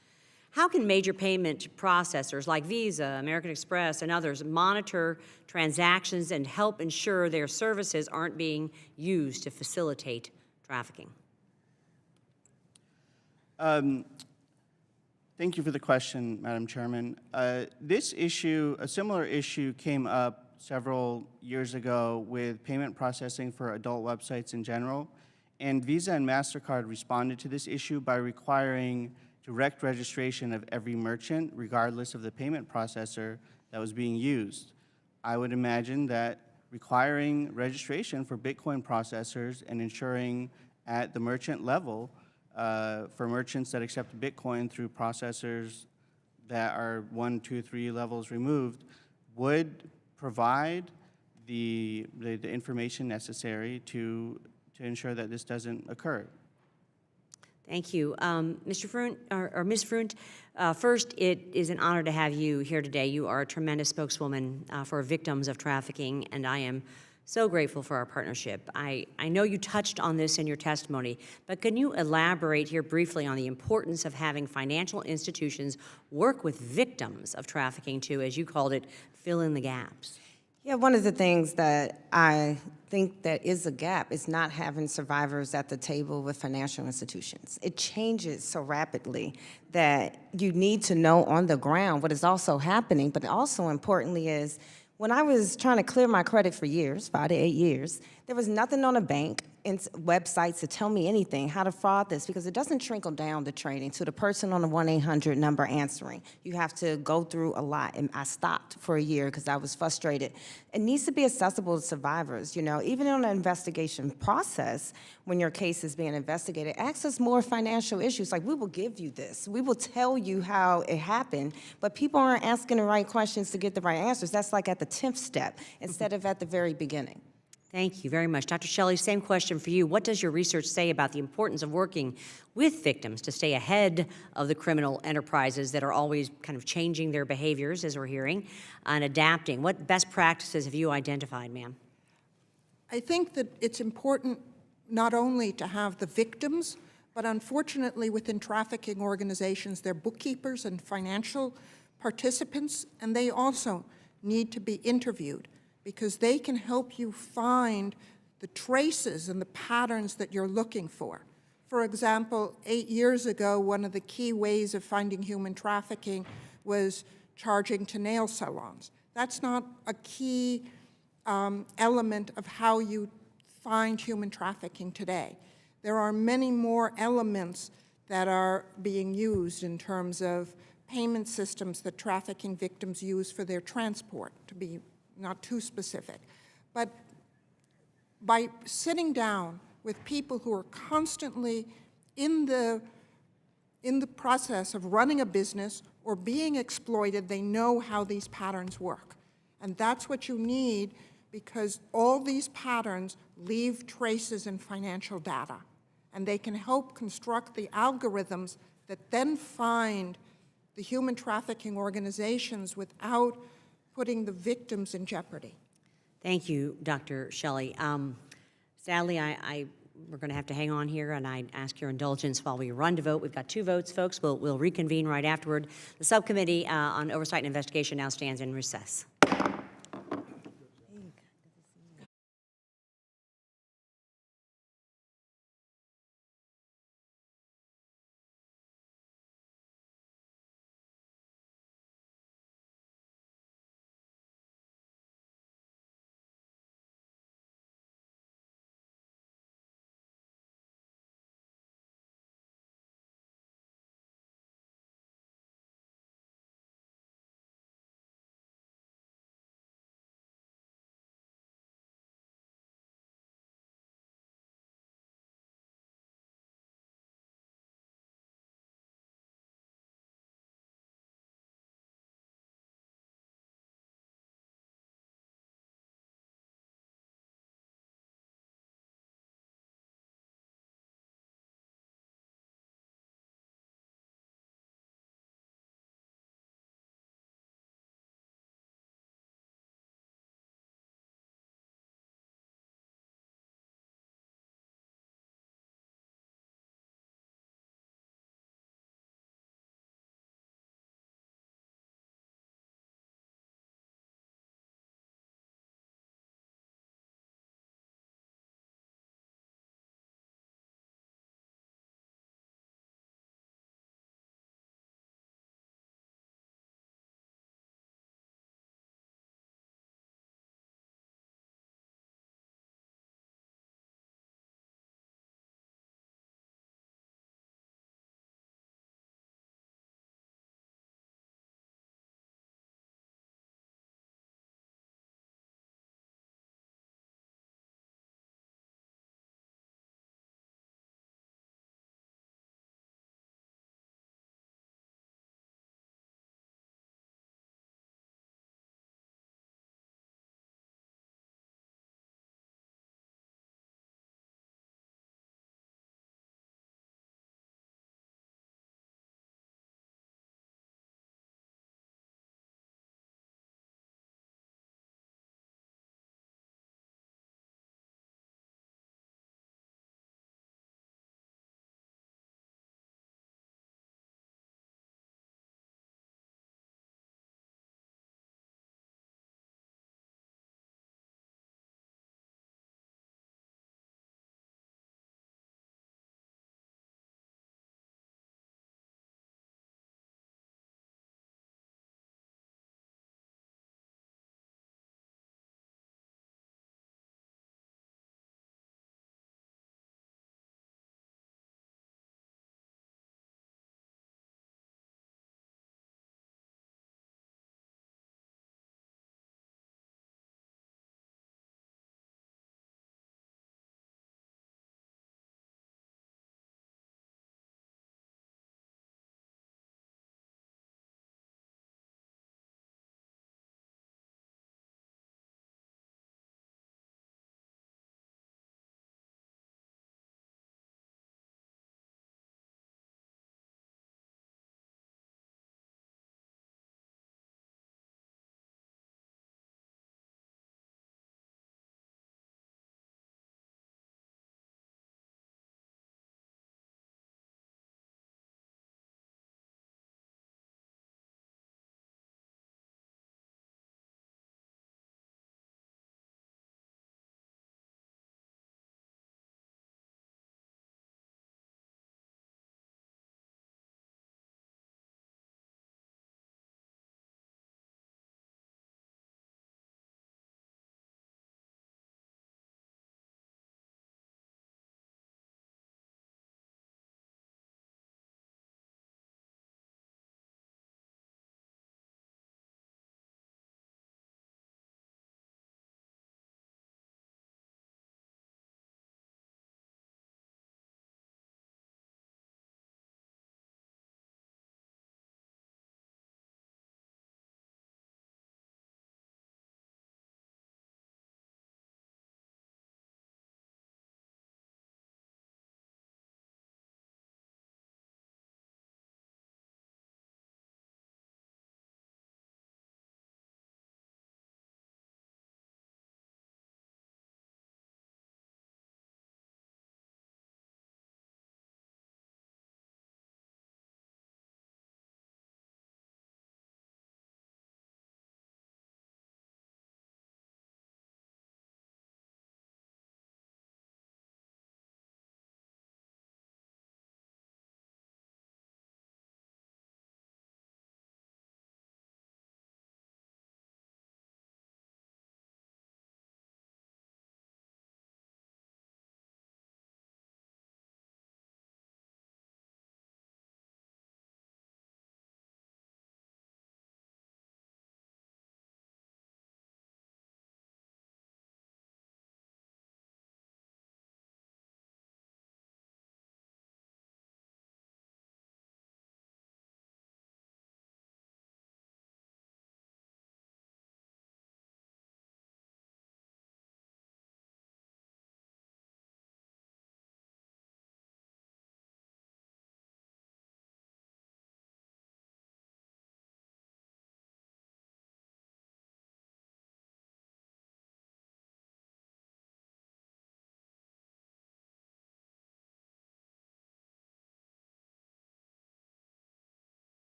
how can major payment processors like Visa, American Express, and others monitor transactions and help ensure their services aren't being used to facilitate trafficking? Thank you for the question, Madam Chairman. This issue, a similar issue, came up several years ago with payment processing for adult websites in general, and Visa and MasterCard responded to this issue by requiring direct registration of every merchant, regardless of the payment processor that was being used. I would imagine that requiring registration for Bitcoin processors and ensuring at the merchant level for merchants that accept Bitcoin through processors that are 1, 2, 3 levels removed would provide the information necessary to ensure that this doesn't occur. Thank you. Mr. Frunt, or Ms. Frunt, first, it is an honor to have you here today. You are a tremendous spokeswoman for victims of trafficking, and I am so grateful for our partnership. I know you touched on this in your testimony, but can you elaborate here briefly on the importance of having financial institutions work with victims of trafficking to, as you called it, fill in the gaps? Yeah, one of the things that I think that is a gap is not having survivors at the table with financial institutions. It changes so rapidly that you need to know on the ground what is also happening, but also importantly is when I was trying to clear my credit for years, 5 to 8 years, there was nothing on a bank and websites to tell me anything, how to fraud this, because it doesn't trickle down the training to the person on the 1-800 number answering. You have to go through a lot, and I stopped for a year because I was frustrated. It needs to be accessible to survivors, you know, even in an investigation process, when your case is being investigated, access more financial issues, like we will give you this, we will tell you how it happened, but people aren't asking the right questions to get the right answers. That's like at the 10th step instead of at the very beginning. Thank you very much. Dr. Shelley, same question for you. What does your research say about the importance of working with victims to stay ahead of the criminal enterprises that are always kind of changing their behaviors, as we're hearing, and adapting? What best practices have you identified, ma'am? I think that it's important not only to have the victims, but unfortunately within trafficking organizations, they're bookkeepers and financial participants, and they also need to be interviewed, because they can help you find the traces and the patterns that you're looking for. For example, 8 years ago, one of the key ways of finding human trafficking was charging to nail salons. That's not a key element of how you find human trafficking today. There are many more elements that are being used in terms of payment systems that trafficking victims use for their transport, to be not too specific. But by sitting down with people who are constantly in the process of running a business or being exploited, they know how these patterns work. And that's what you need, because all these patterns leave traces in financial data. And they can help construct the algorithms that then find the human trafficking organizations without putting the victims in jeopardy. Thank you, Dr. Shelley. Sadly, we're going to have to hang on here, and I ask your indulgence while we run to vote. We've got 2 votes, folks. We'll reconvene right afterward. The Subcommittee on Oversight and Investigation now stands in recess.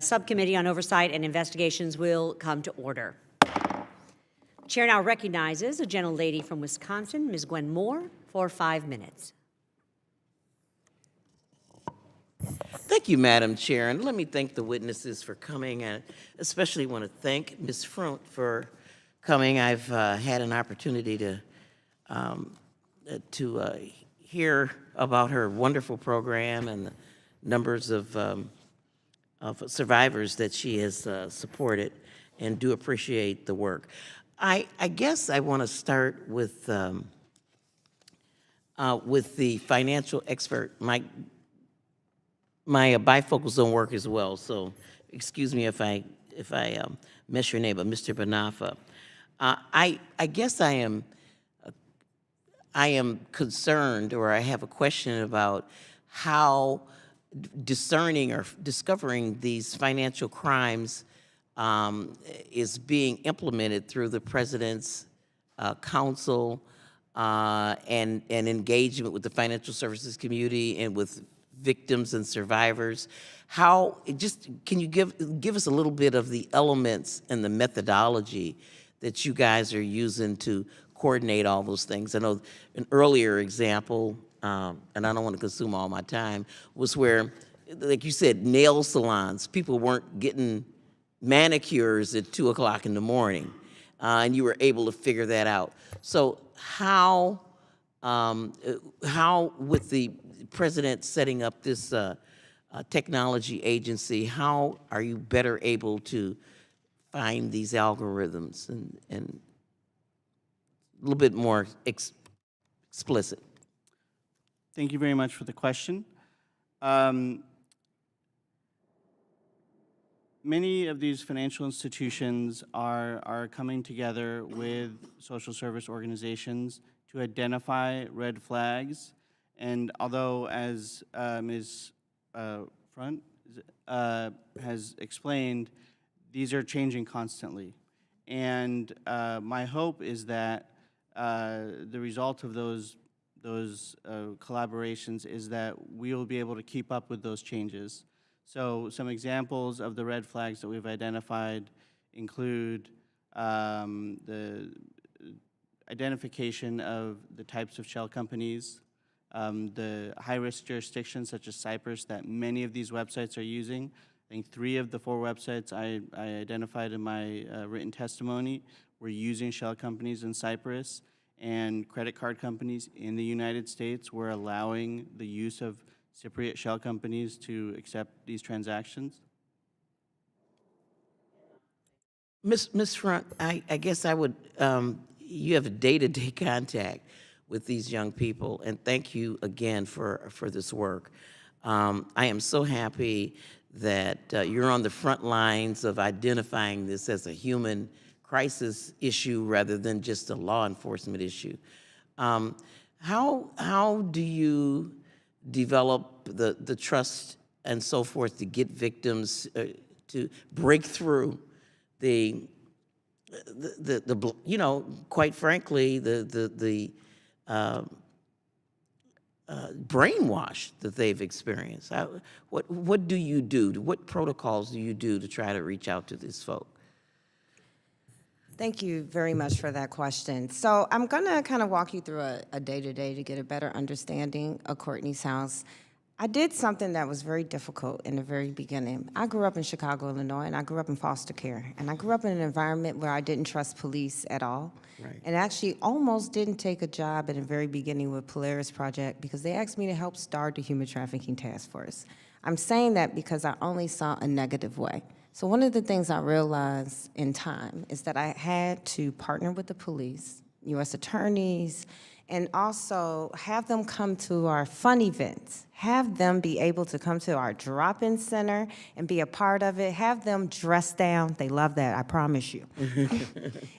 Subcommittee on Oversight and Investigations will come to order. Chair now recognizes a gentlelady from Wisconsin, Ms. Gwen Moore, for 5 minutes. Thank you, Madam Chair, and let me thank the witnesses for coming. I especially want to thank Ms. Frunt for coming. I've had an opportunity to hear about her wonderful program and the numbers of survivors that she has supported, and do appreciate the work. I guess I want to start with the financial expert. My bifocals don't work as well, so excuse me if I mess your name, but Mr. Banafa. I guess I am concerned, or I have a question about how discerning or discovering these financial crimes is being implemented through the President's council and engagement with the financial services community and with victims and survivors. Can you give us a little bit of the elements and the methodology that you guys are using to coordinate all those things? I know an earlier example, and I don't want to consume all my time, was where, like you said, nail salons, people weren't getting manicures at 2 o'clock in the morning, and you were able to figure that out. So how with the President setting up this technology agency, how are you better able to find these algorithms and a little bit more explicit? Thank you very much for the question. Many of these financial institutions are coming together with social service organizations to identify red flags. And although, as Ms. Frunt has explained, these are changing constantly. And my hope is that the result of those collaborations is that we will be able to keep up with those changes. So some examples of the red flags that we've identified include the identification of the types of shell companies, the high-risk jurisdictions such as Cyprus that many of these websites are using. I think 3 of the 4 websites I identified in my written testimony were using shell companies in Cyprus, and credit card companies in the United States were allowing the use of Cypriot shell companies to accept these transactions. Ms. Frunt, I guess I would, you have a day-to-day contact with these young people, and thank you again for this work. I am so happy that you're on the front lines of identifying this as a human crisis issue rather than just a law enforcement issue. How do you develop the trust and so forth to get victims to break through the you know, quite frankly, the brainwash that they've experienced? What do you do? What protocols do you do to try to reach out to these folks? Thank you very much for that question. So I'm going to kind of walk you through a day-to-day to get a better understanding of Courtney's house. I did something that was very difficult in the very beginning. I grew up in Chicago, Illinois, and I grew up in foster care. And I grew up in an environment where I didn't trust police at all. Right. And actually almost didn't take a job in the very beginning with Polaris Project because they asked me to help start the Human Trafficking Task Force. I'm saying that because I only saw a negative way. So one of the things I realized in time is that I had to partner with the police, U.S. attorneys, and also have them come to our fun events, have them be able to come to our drop-in center and be a part of it, have them dress down. They love that, I promise you.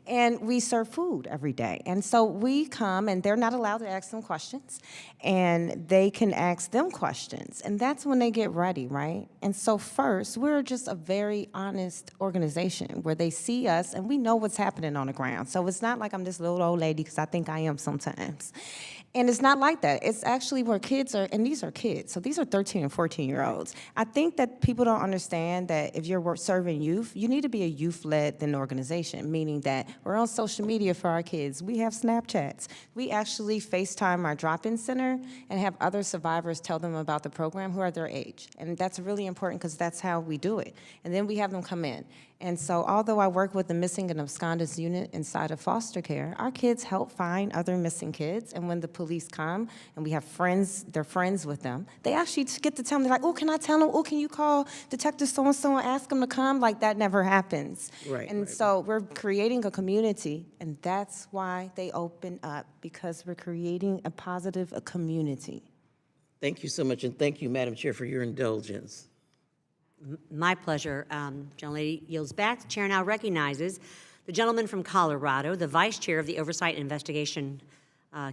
And we serve food every day. And so we come, and they're not allowed to ask them questions, and they can ask them questions. And that's when they get ready, right? And so first, we're just a very honest organization where they see us, and we know what's happening on the ground. So it's not like I'm this little old lady, because I think I am sometimes. And it's not like that. It's actually where kids are, and these are kids kids. So these are 13 and 14-year-olds. I think that people don't understand that if you're serving youth, you need to be a youth-led organization, meaning that we're on social media for our kids. We have Snapchats. We actually FaceTime our drop-in center and have other survivors tell them about the program who are their age. And that's really important because that's how we do it. And then we have them come in. And so although I work with the missing and absconded unit inside of foster care, our kids help find other missing kids. And when the police come and we have friends, they're friends with them, they actually get to tell them, they're like, oh, can I tell them? Oh, can you call Detective so-and-so and ask them to come? Like, that never happens. Right, And right. so we're creating a community, and that's why they open up, because we're creating a positive community. Thank you so much, and thank you, Madam Chair, for your indulgence. My pleasure. Gentlelady yields back. The chair now recognizes the gentleman from Colorado, the vice chair of the Oversight and Investigation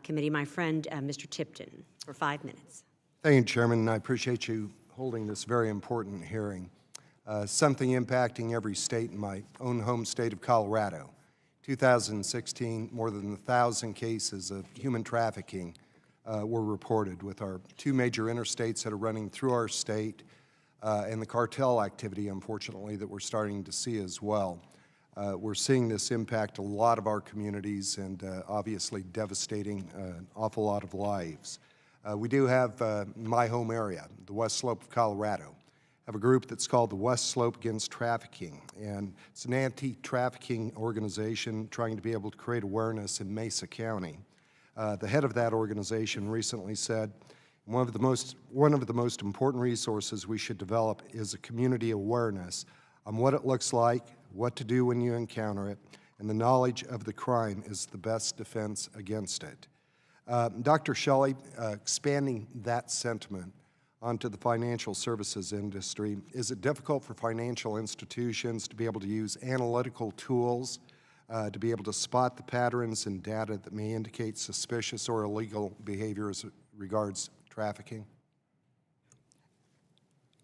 Committee, my friend, Mr. Tipton, for 5 minutes. Thank you, Chairman, and I appreciate you holding this very important hearing. Something impacting every state in my own home state of Colorado. 2016, more than 1,000 cases of human trafficking were reported with our two major interstates that are running through our state, and the cartel activity, unfortunately, that we're starting to see as well. We're seeing this impact a lot of our communities and obviously devastating an awful lot of lives. We do have my home area, the West Slope of Colorado, have a group that's called the West Slope Against Trafficking, and it's an anti-trafficking organization trying to be able to create awareness in Mesa County. The head of that organization recently said, one of the most important resources we should develop is a community awareness on what it looks like, what to do when you encounter it, and the knowledge of the crime is the best defense against it. Dr. Shelley, expanding that sentiment onto the financial services industry, is it difficult for financial institutions to be able to use analytical tools to be able to spot the patterns and data that may indicate suspicious or illegal behavior as it regards trafficking?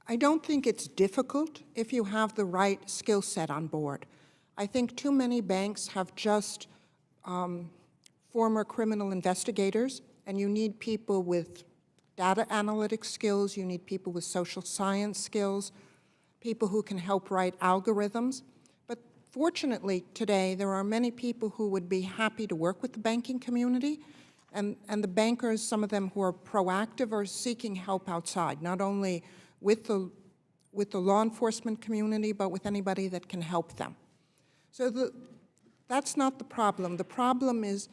I don't think it's difficult if you have the right skill set on board. I think too many banks have just former criminal investigators, and you need people with data analytics skills, you need people with social science skills, people who can help write algorithms. But fortunately today, there are many people who would be happy to work with the banking community, and the bankers, some of them who are proactive, are seeking help outside, not only with the law enforcement community, but with anybody that can help them. So that's not the problem. The problem is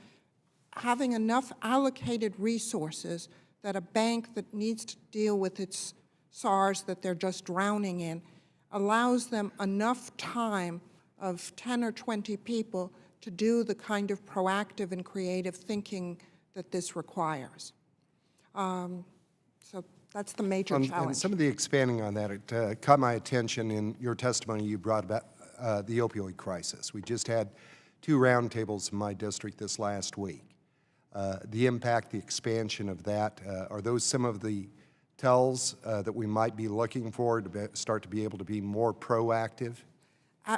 having enough allocated resources that a bank that needs to deal with its SARs that they're just drowning in allows them enough time of 10 or 20 people to do the kind of proactive and creative thinking that this requires. So that's the major challenge. And some of the expanding on that, it caught my attention in your testimony you brought about the opioid crisis. We just had 2 roundtables in my district this last week. The impact, the expansion of that, are those some of the tells that we might be looking for to start to be able to be more proactive?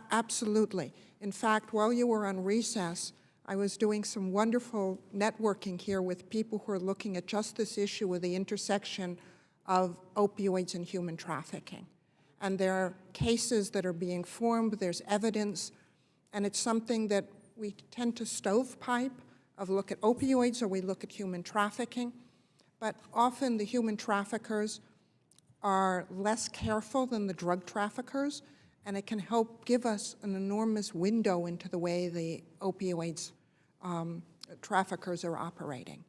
Absolutely. In fact, while you were on recess, I was doing some wonderful networking here with people who are looking at just this issue of the intersection of opioids and human trafficking. And there are cases that are being formed, there's evidence, and it's something that we tend to stovepipe, of look at opioids or we look at human trafficking. But often the human traffickers are less careful than the drug traffickers, and it can help give us an enormous window into the way the opioids traffickers are operating.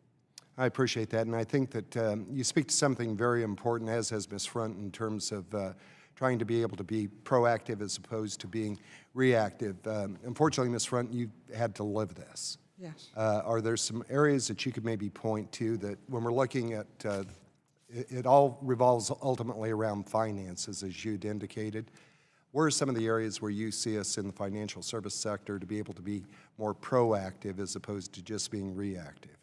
I appreciate that, and I think that you speak to something very important, as has Ms. Front, in terms of trying to be able to be proactive as opposed to being reactive. Unfortunately, Ms. Front, you had to live this. Yes. Are there some areas that you could maybe point to that when we're looking at, it all revolves ultimately around finances, as you'd indicated. Where are some of the areas where you see us in the financial service sector to be able to be more proactive as opposed to just being reactive?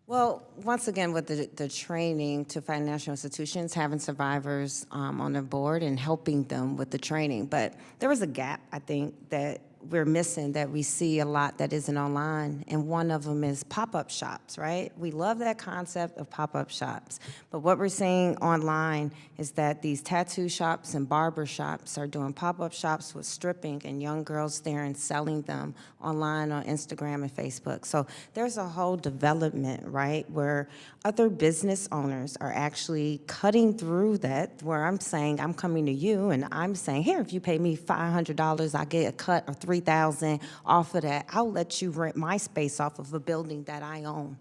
Well, once again, with the training to financial institutions, having survivors on the board and helping them with the training. But there was a gap, I think, that we're missing that we see a lot that isn't online, and one of them is pop-up shops, right? We love that concept of pop-up shops, but what we're seeing online is that these tattoo shops and barber shops are doing pop-up shops with stripping and young girls there and selling them online on Instagram and Facebook. So there's a whole development, right, where other business owners are actually cutting through that, where I'm saying, I'm coming to you and I'm saying, here, if you pay me $500, I get a cut of $3,000 off of that. I'll let you rent my space off of a building that I own.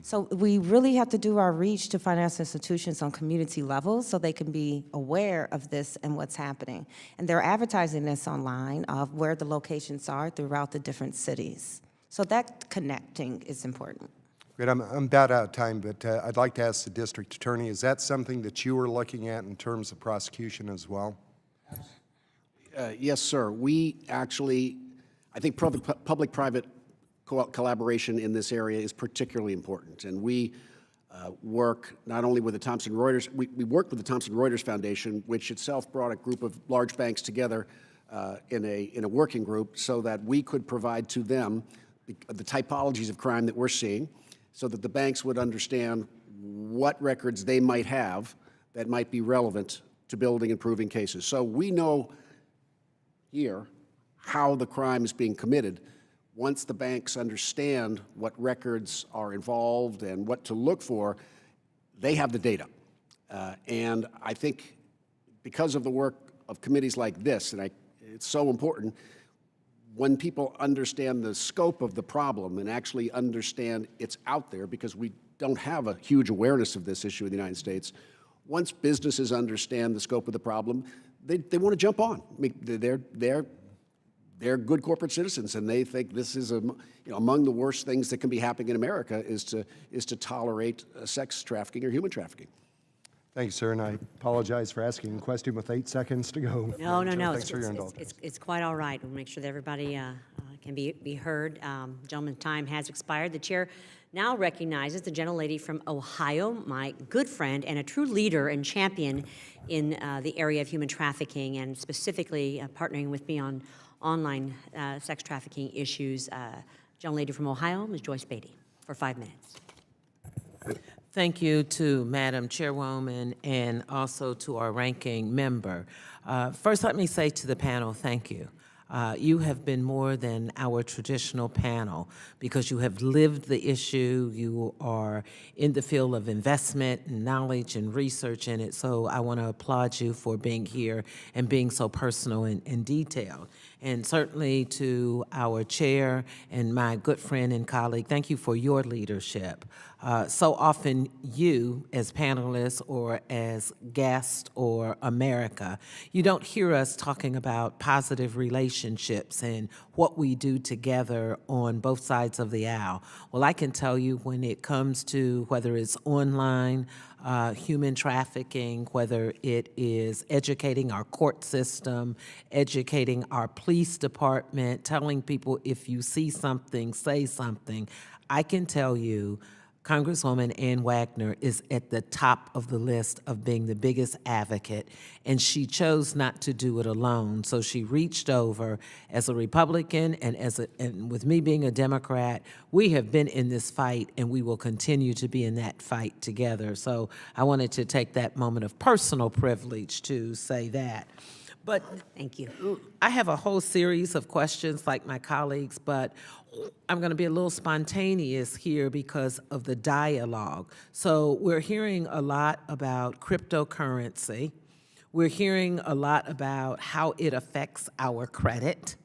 So we really have to do our reach to financial institutions on community levels so they can be aware of this and what's happening. And they're advertising this online of where the locations are throughout the different cities. So that connecting is important. Great, I'm about out of time, but I'd like to ask the district attorney, is that something that you were looking at in terms of prosecution as well? Yes, sir. We actually, I think public-private collaboration in this area is particularly important, and we work not only with the Thomson Reuters, we worked with the Thomson Reuters Foundation, which itself brought a group of large banks together in a working group so that we could provide to them the typologies of crime that we're seeing, so that the banks would understand what records they might have that might be relevant to building and proving cases. So we know here how the crime is being committed. Once the banks understand what records are involved and what to look for, they have the data. And I think because of the work of committees like this, and it's so important, when people understand the scope of the problem and actually understand it's out there, because we don't have a huge awareness of this issue in the United States, once businesses understand the scope of the problem, they want to jump on. I mean, they're good corporate citizens, and they think this is among the worst things that can be happening in America is to tolerate sex trafficking or human trafficking. Thank you, sir, and I apologize for asking a question with 8 seconds to go. No. Thanks for your indulgence. It's quite all right. We'll make sure that everybody can be heard. Gentleman's time has expired. The chair now recognizes the gentlelady from Ohio, my good friend and a true leader and champion in the area of human trafficking, and specifically partnering with me on online sex trafficking issues. Gentlelady from Ohio, Ms. Joyce Beatty, for 5 minutes. Thank you to Madam Chairwoman and also to our ranking member. First, let me say to the panel, thank you. You have been more than our traditional panel because you have lived the issue. You are in the field of investment and knowledge and research in it. So I want to applaud you for being here and being so personal and detailed. And certainly to our chair and my good friend and colleague, thank you for your leadership. So often you, as panelists or as guests or America, you don't hear us talking about positive relationships and what we do together on both sides of the aisle. Well, I can tell you when it comes to whether it's online, human trafficking, whether it is educating our court system, educating our police department, telling people if you see something, say something, I can tell you Congresswoman Ann Wagner is at the top of the list of being the biggest advocate, and she chose not to do it alone. So she reached over as a Republican and with me being a Democrat, we have been in this fight and we will continue to be in that fight together. So I wanted to take that moment of personal privilege to say that. But thank you. I have a whole series of questions like my colleagues, but I'm going to be a little spontaneous here because of the dialogue. So we're hearing a lot about cryptocurrency. We're hearing a lot about how it affects our credit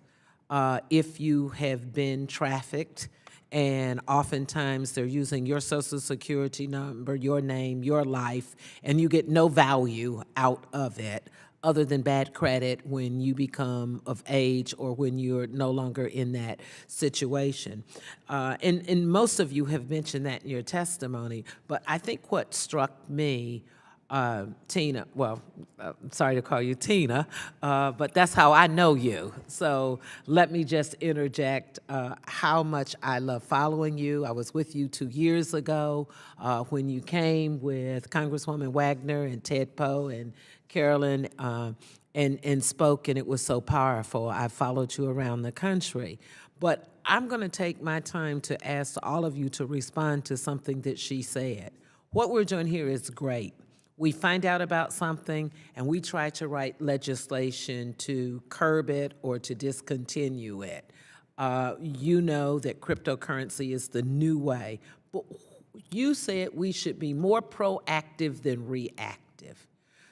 if you have been trafficked. And oftentimes they're using your social security number, your name, your life, and you get no value out of it other than bad credit when you become of age or when you're no longer in that situation. And most of you have mentioned that in your testimony, but I think what struck me, Tina, well, I'm sorry to call you Tina, but that's how I know you. So let me just interject how much I love following you. I was with you 2 years ago when you came with Congresswoman Wagner and Ted Poe and Carolyn and spoke, and it was so powerful. I followed you around the country. But I'm going to take my time to ask all of you to respond to something that she said. What we're doing here is great. We find out about something, and we try to write legislation to curb it or to discontinue it. You know that cryptocurrency is the new way, but you said we should be more proactive than reactive.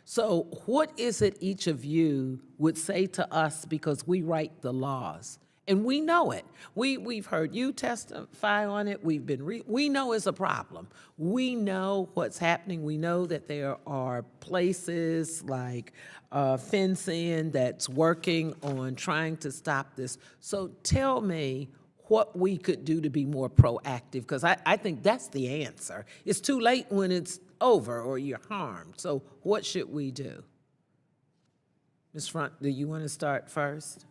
So what is it each of you would say to us, because we write the laws? And we know it. We've heard you testify on it. We know it's a problem. We know what's happening. We know that there are places like FinCEN that's working on trying to stop this. So tell me what we could do to be more proactive, because I think that's the answer. It's too late when it's over or you're harmed. So what should we do? Ms. Front, do you want to start first?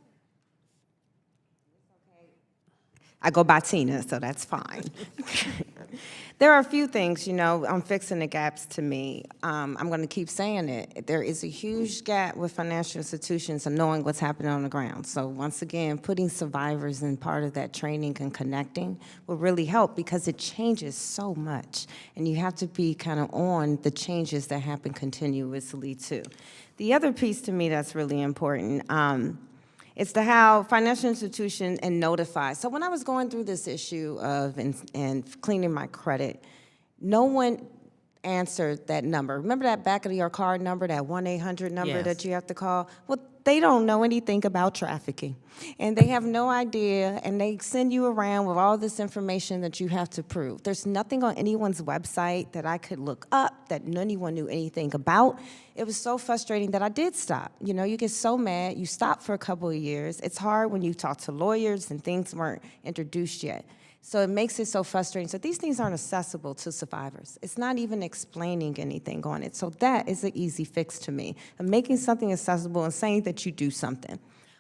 I go by Tina, so that's fine. There are a few things, I'm fixing the gaps to me. I'm going to keep saying it. There is a huge gap with financial institutions and knowing what's happening on the ground. So once again, putting survivors in part of that training and connecting will really help, because it changes so much. And you have to be kind of on the changes that happen continuously too. The other piece to me that's really important, it's how financial institutions and notify. So when I was going through this issue of and cleaning my credit, no one answered that number. Remember that back of your card number, that 1-800 number Yes. that you have to call? Well, they don't know anything about trafficking. And they have no idea, and they send you around with all this information that you have to prove. There's nothing on anyone's website that I could look up that anyone knew anything about. It was so frustrating that I did stop. You get so mad, you stop for a couple of years. It's hard when you talk to lawyers and things weren't introduced yet. So it makes it so frustrating. So these things aren't accessible to survivors. It's not even explaining anything on it. So that is an easy fix to me, of making something accessible and saying that you do something.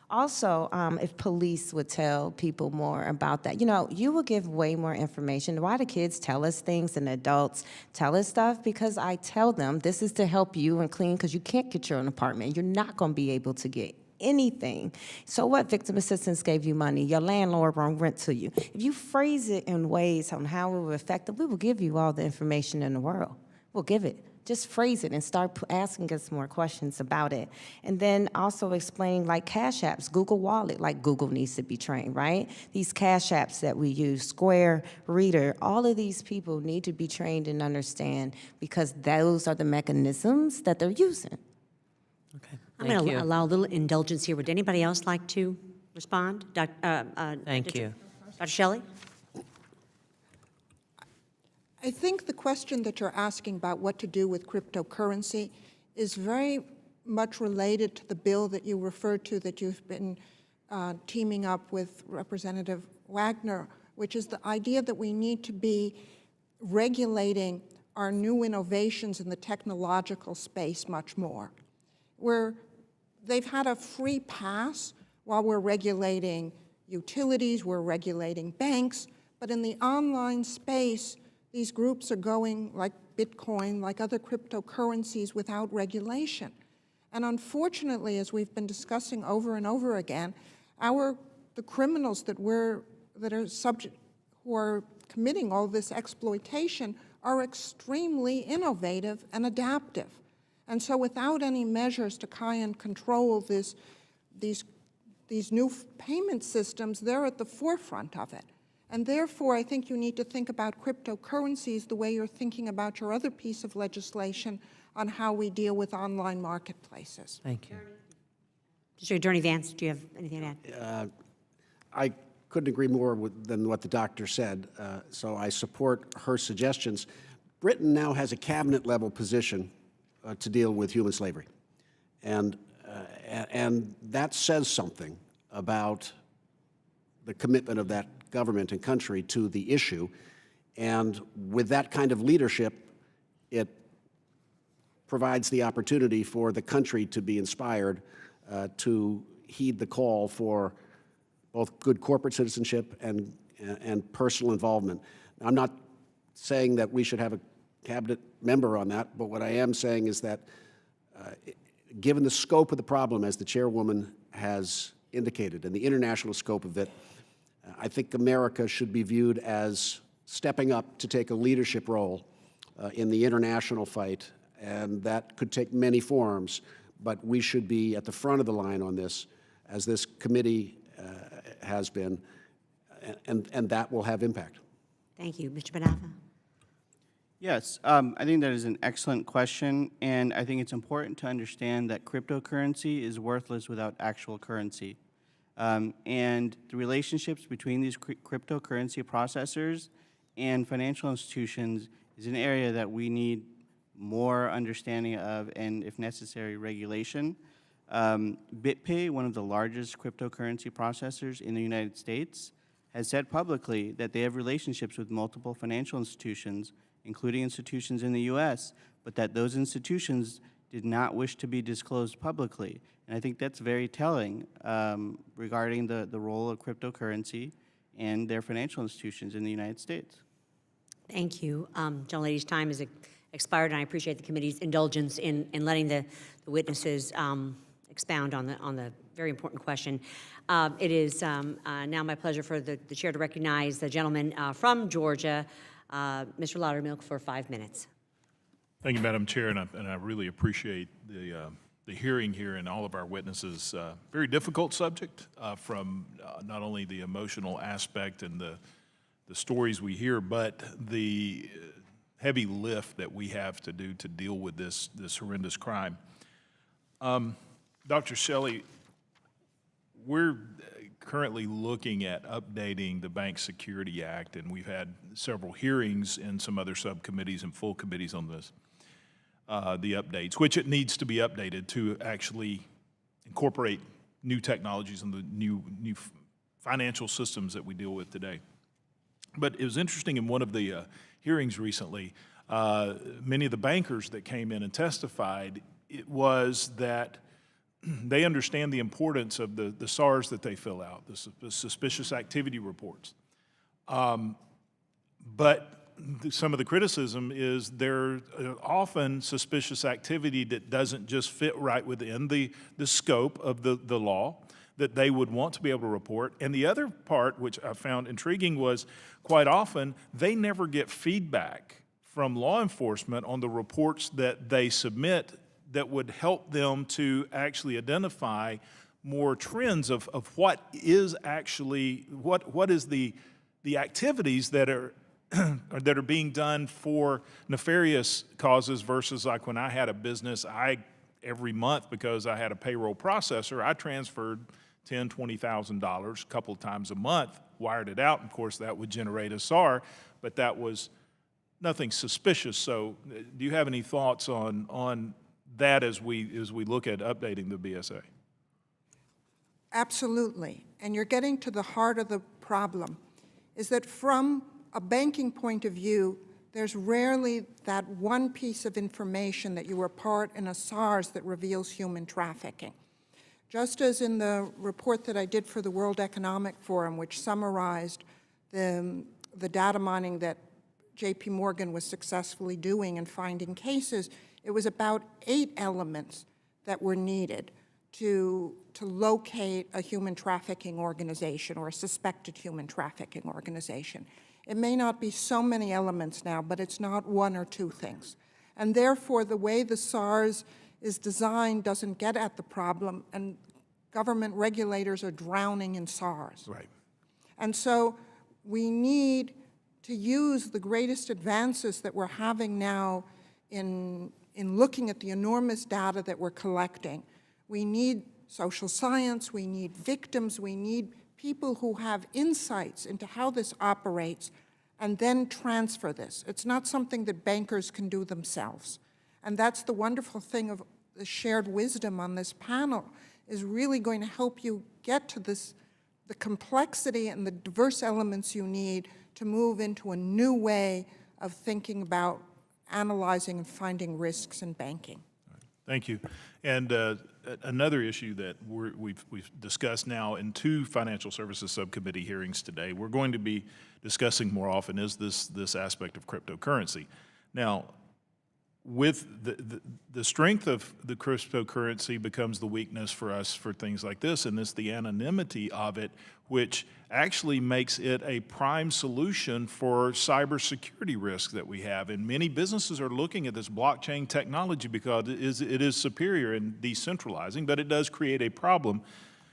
Also, if police would tell people more about that, you will give way more information. Why do kids tell us things and adults tell us stuff? Because I tell them this is to help you and clean, because you can't get your own apartment. You're not going to be able to get anything. So what? Victim assistance gave you money. Your landlord won't rent to you. If you phrase it in ways on how it will affect them, we will give you all the information in the world. We'll give it. Just phrase it and start asking us more questions about it. And then also explaining, like Cash Apps, Google Wallet, like Google needs to be trained, right? These Cash Apps that we use, Square, Reader, all of these people need to be trained and understand, because those are the mechanisms that they're using. Okay. I'm going to allow a little indulgence here. Would anybody else like to respond? Thank you. Dr. Shelley? I think the question that you're asking about what to do with cryptocurrency is very much related to the bill that you referred to, that you've been teaming up with Representative Wagner, which is the idea that we need to be regulating our new innovations in the technological space much more. They've had a free pass while we're regulating utilities, we're regulating banks, but in the online space, these groups are going, like Bitcoin, like other cryptocurrencies, without regulation. And unfortunately, as we've been discussing over and over again, the criminals who are committing all this exploitation are extremely innovative and adaptive. And so without any measures to try and control these new payment systems, they're at the forefront of it. And therefore, I think you need to think about cryptocurrencies the way you're thinking about your other piece of legislation on how we deal with online marketplaces. Thank you. District Attorney Vance, do you have anything to add? I couldn't agree more than what the doctor said, so I support her suggestions. Britain now has a cabinet-level position to deal with human slavery, and that says something about the commitment of that government and country to the issue. And with that kind of leadership, it provides the opportunity for the country to be inspired to heed the call for both good corporate citizenship and personal involvement. I'm not saying that we should have a cabinet member on that, but what I am saying is that given the scope of the problem, as the chairwoman has indicated, and the international scope of it, I think America should be viewed as stepping up to take a leadership role in the international fight, and that could take many forms, but we should be at the front of the line on this, as this committee has been, and that will have impact. Thank you. Mr. Benafa? Yes, I think that is an excellent question, and I think it's important to understand that cryptocurrency is worthless without actual currency. And the relationships between these cryptocurrency processors and financial institutions is an area that we need more understanding of and, if necessary, regulation. BitPay, one of the largest cryptocurrency processors in the United States, has said publicly that they have relationships with multiple financial institutions, including institutions in the U.S., but that those institutions did not wish to be disclosed publicly. And I think that's very telling regarding the role of cryptocurrency and their financial institutions in the United States. Thank you. Gentlelady's time has expired, and I appreciate the committee's indulgence in letting the witnesses expound on the very important question. It is now my pleasure for the chair to recognize the gentleman from Georgia, Mr. Loudermilk, for 5 minutes. Thank you, Madam Chair, and I really appreciate the hearing here and all of our witnesses. Very difficult subject from not only the emotional aspect and the stories we hear, but the heavy lift that we have to do to deal with this horrendous crime. Dr. Shelley, we're currently looking at updating the Bank Security Act, and we've had several hearings in some other subcommittees and full committees on this, the updates, which it needs to be updated to actually incorporate new technologies and the new financial systems that we deal with today. But it was interesting in one of the hearings recently, many of the bankers that came in and testified, it was that they understand the importance of the SARs that they fill out, the suspicious activity reports. But some of the criticism is there often suspicious activity that doesn't just fit right within the scope of the law that they would want to be able to report. And the other part, which I found intriguing, was quite often they never get feedback from law enforcement on the reports that they submit that would help them to actually identify more trends of what is actually, what is the activities that are that are being done for nefarious causes versus like when I had a business, every month, because I had a payroll processor, I transferred $10,000, $20,000 a couple of times a month, wired it out. Of course, that would generate a SAR, but that was nothing suspicious. So do you have any thoughts on that as we look at updating the BSA? Absolutely. And you're getting to the heart of the problem, is that from a banking point of view, there's rarely that one piece of information that you were part in a SARS that reveals human trafficking. Just as in the report that I did for the World Economic Forum, which summarized the data mining that JP Morgan was successfully doing and finding cases, it was about 8 elements that were needed to locate a human trafficking organization or a suspected human trafficking organization. It may not be so many elements now, but it's not 1 or 2 things. And therefore, the way the SARS is designed doesn't get at the problem, and government regulators are drowning in SARS. Right. And so we need to use the greatest advances that we're having now in looking at the enormous data that we're collecting. We need social science, we need victims, we need people who have insights into how this operates and then transfer this. It's not something that bankers can do themselves. And that's the wonderful thing of the shared wisdom on this panel, is really going to help you get to this, the complexity and the diverse elements you need to move into a new way of thinking about analyzing and finding risks in banking. Thank you. And another issue that we've discussed now in 2 Financial Services Subcommittee hearings today, we're going to be discussing more often, is this aspect of cryptocurrency. Now, with the strength of the cryptocurrency becomes the weakness for us for things like this, and it's the anonymity of it, which actually makes it a prime solution for cybersecurity risks that we have. And many businesses are looking at this blockchain technology because it is superior in decentralizing, but it does create a problem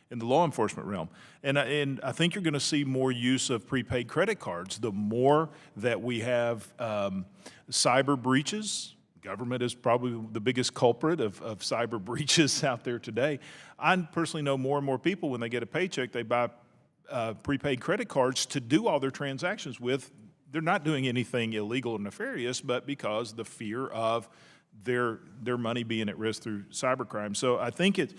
in the law enforcement realm. And I think you're going to see more use of prepaid credit cards. The more that we have cyber breaches, government is probably the biggest culprit of cyber breaches out there today. I personally know more and more people, when they get a paycheck, they buy prepaid credit cards to do all their transactions with. They're not doing anything illegal or nefarious, but because the fear of their money being at risk through cybercrime. So I think it's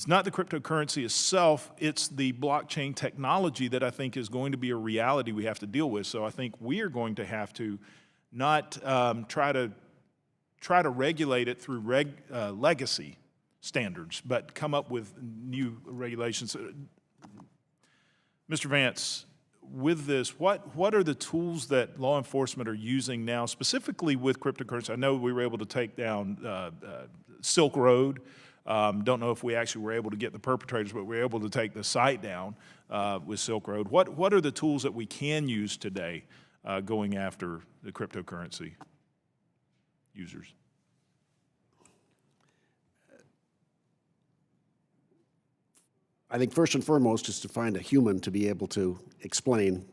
not the cryptocurrency itself, it's the blockchain technology that I think is going to be a reality we have to deal with. So I think we are going to have to not try to regulate it through legacy standards, but come up with new regulations. Mr. Vance, with this, what are the tools that law enforcement are using now, specifically with cryptocurrency? I know we were able to take down Silk Road. Don't know if we actually were able to get the perpetrators, but we were able to take the site down with Silk Road. What are the tools that we can use today going after the cryptocurrency users? I think first and foremost is to find a human to be able to explain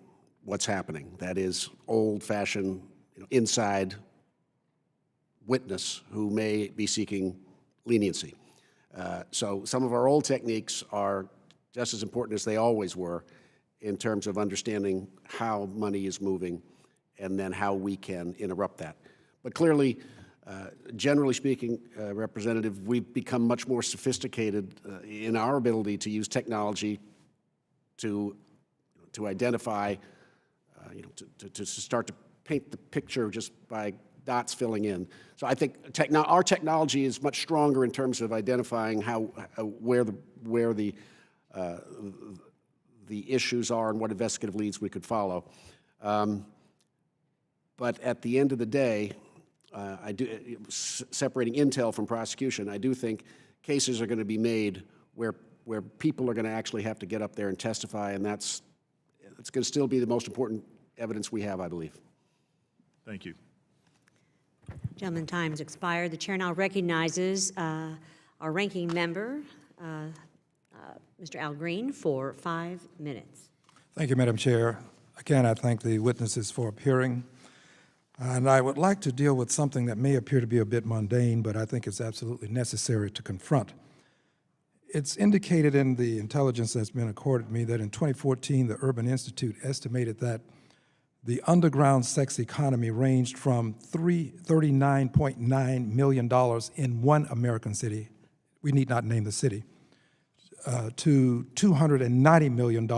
what's happening. That is old-fashioned, inside witness who may be seeking leniency. So some of our old techniques are just as important as they always were in terms of understanding how money is moving and then how we can interrupt that. But clearly, generally speaking, Representative, we've become much more sophisticated in our ability to use technology to identify, to start to paint the picture just by dots filling in. So I think our technology is much stronger in terms of identifying where the issues are and what investigative leads we could follow. But at the end of the day, separating intel from prosecution, I do think cases are going to be made where people are going to actually have to get up there and testify, and it's going to still be the most important evidence we have, I believe. Thank you. Gentlemen, time's expired. The chair now recognizes our ranking member, Mr. Al Green, for 5 minutes. Thank you, Madam Chair. Again, I thank the witnesses for appearing. And I would like to deal with something that may appear to be a bit mundane, but I think it's absolutely necessary to confront. It's indicated in the intelligence that's been accorded me that in 2014, the Urban Institute estimated that the underground sex economy ranged from $39.9 million in one American city, we need not name the city, to $290 million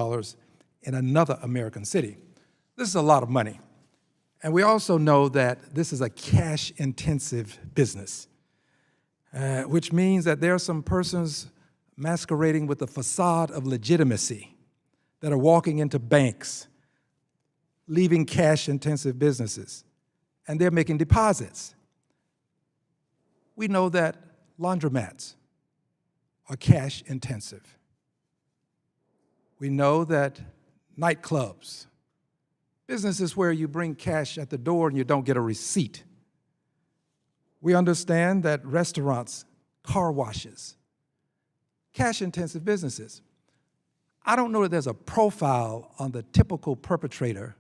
in another American city. This is a lot of money. And we also know that this is a cash-intensive business, which means that there are some persons masquerading with the facade of legitimacy that are walking into banks, leaving cash-intensive businesses, and they're making deposits. We know that laundromats are cash-intensive. We know that nightclubs, businesses where you bring cash at the door and you don't get a receipt. We understand that restaurants, car washes, cash-intensive businesses. I don't know that there's a profile on the typical perpetrator,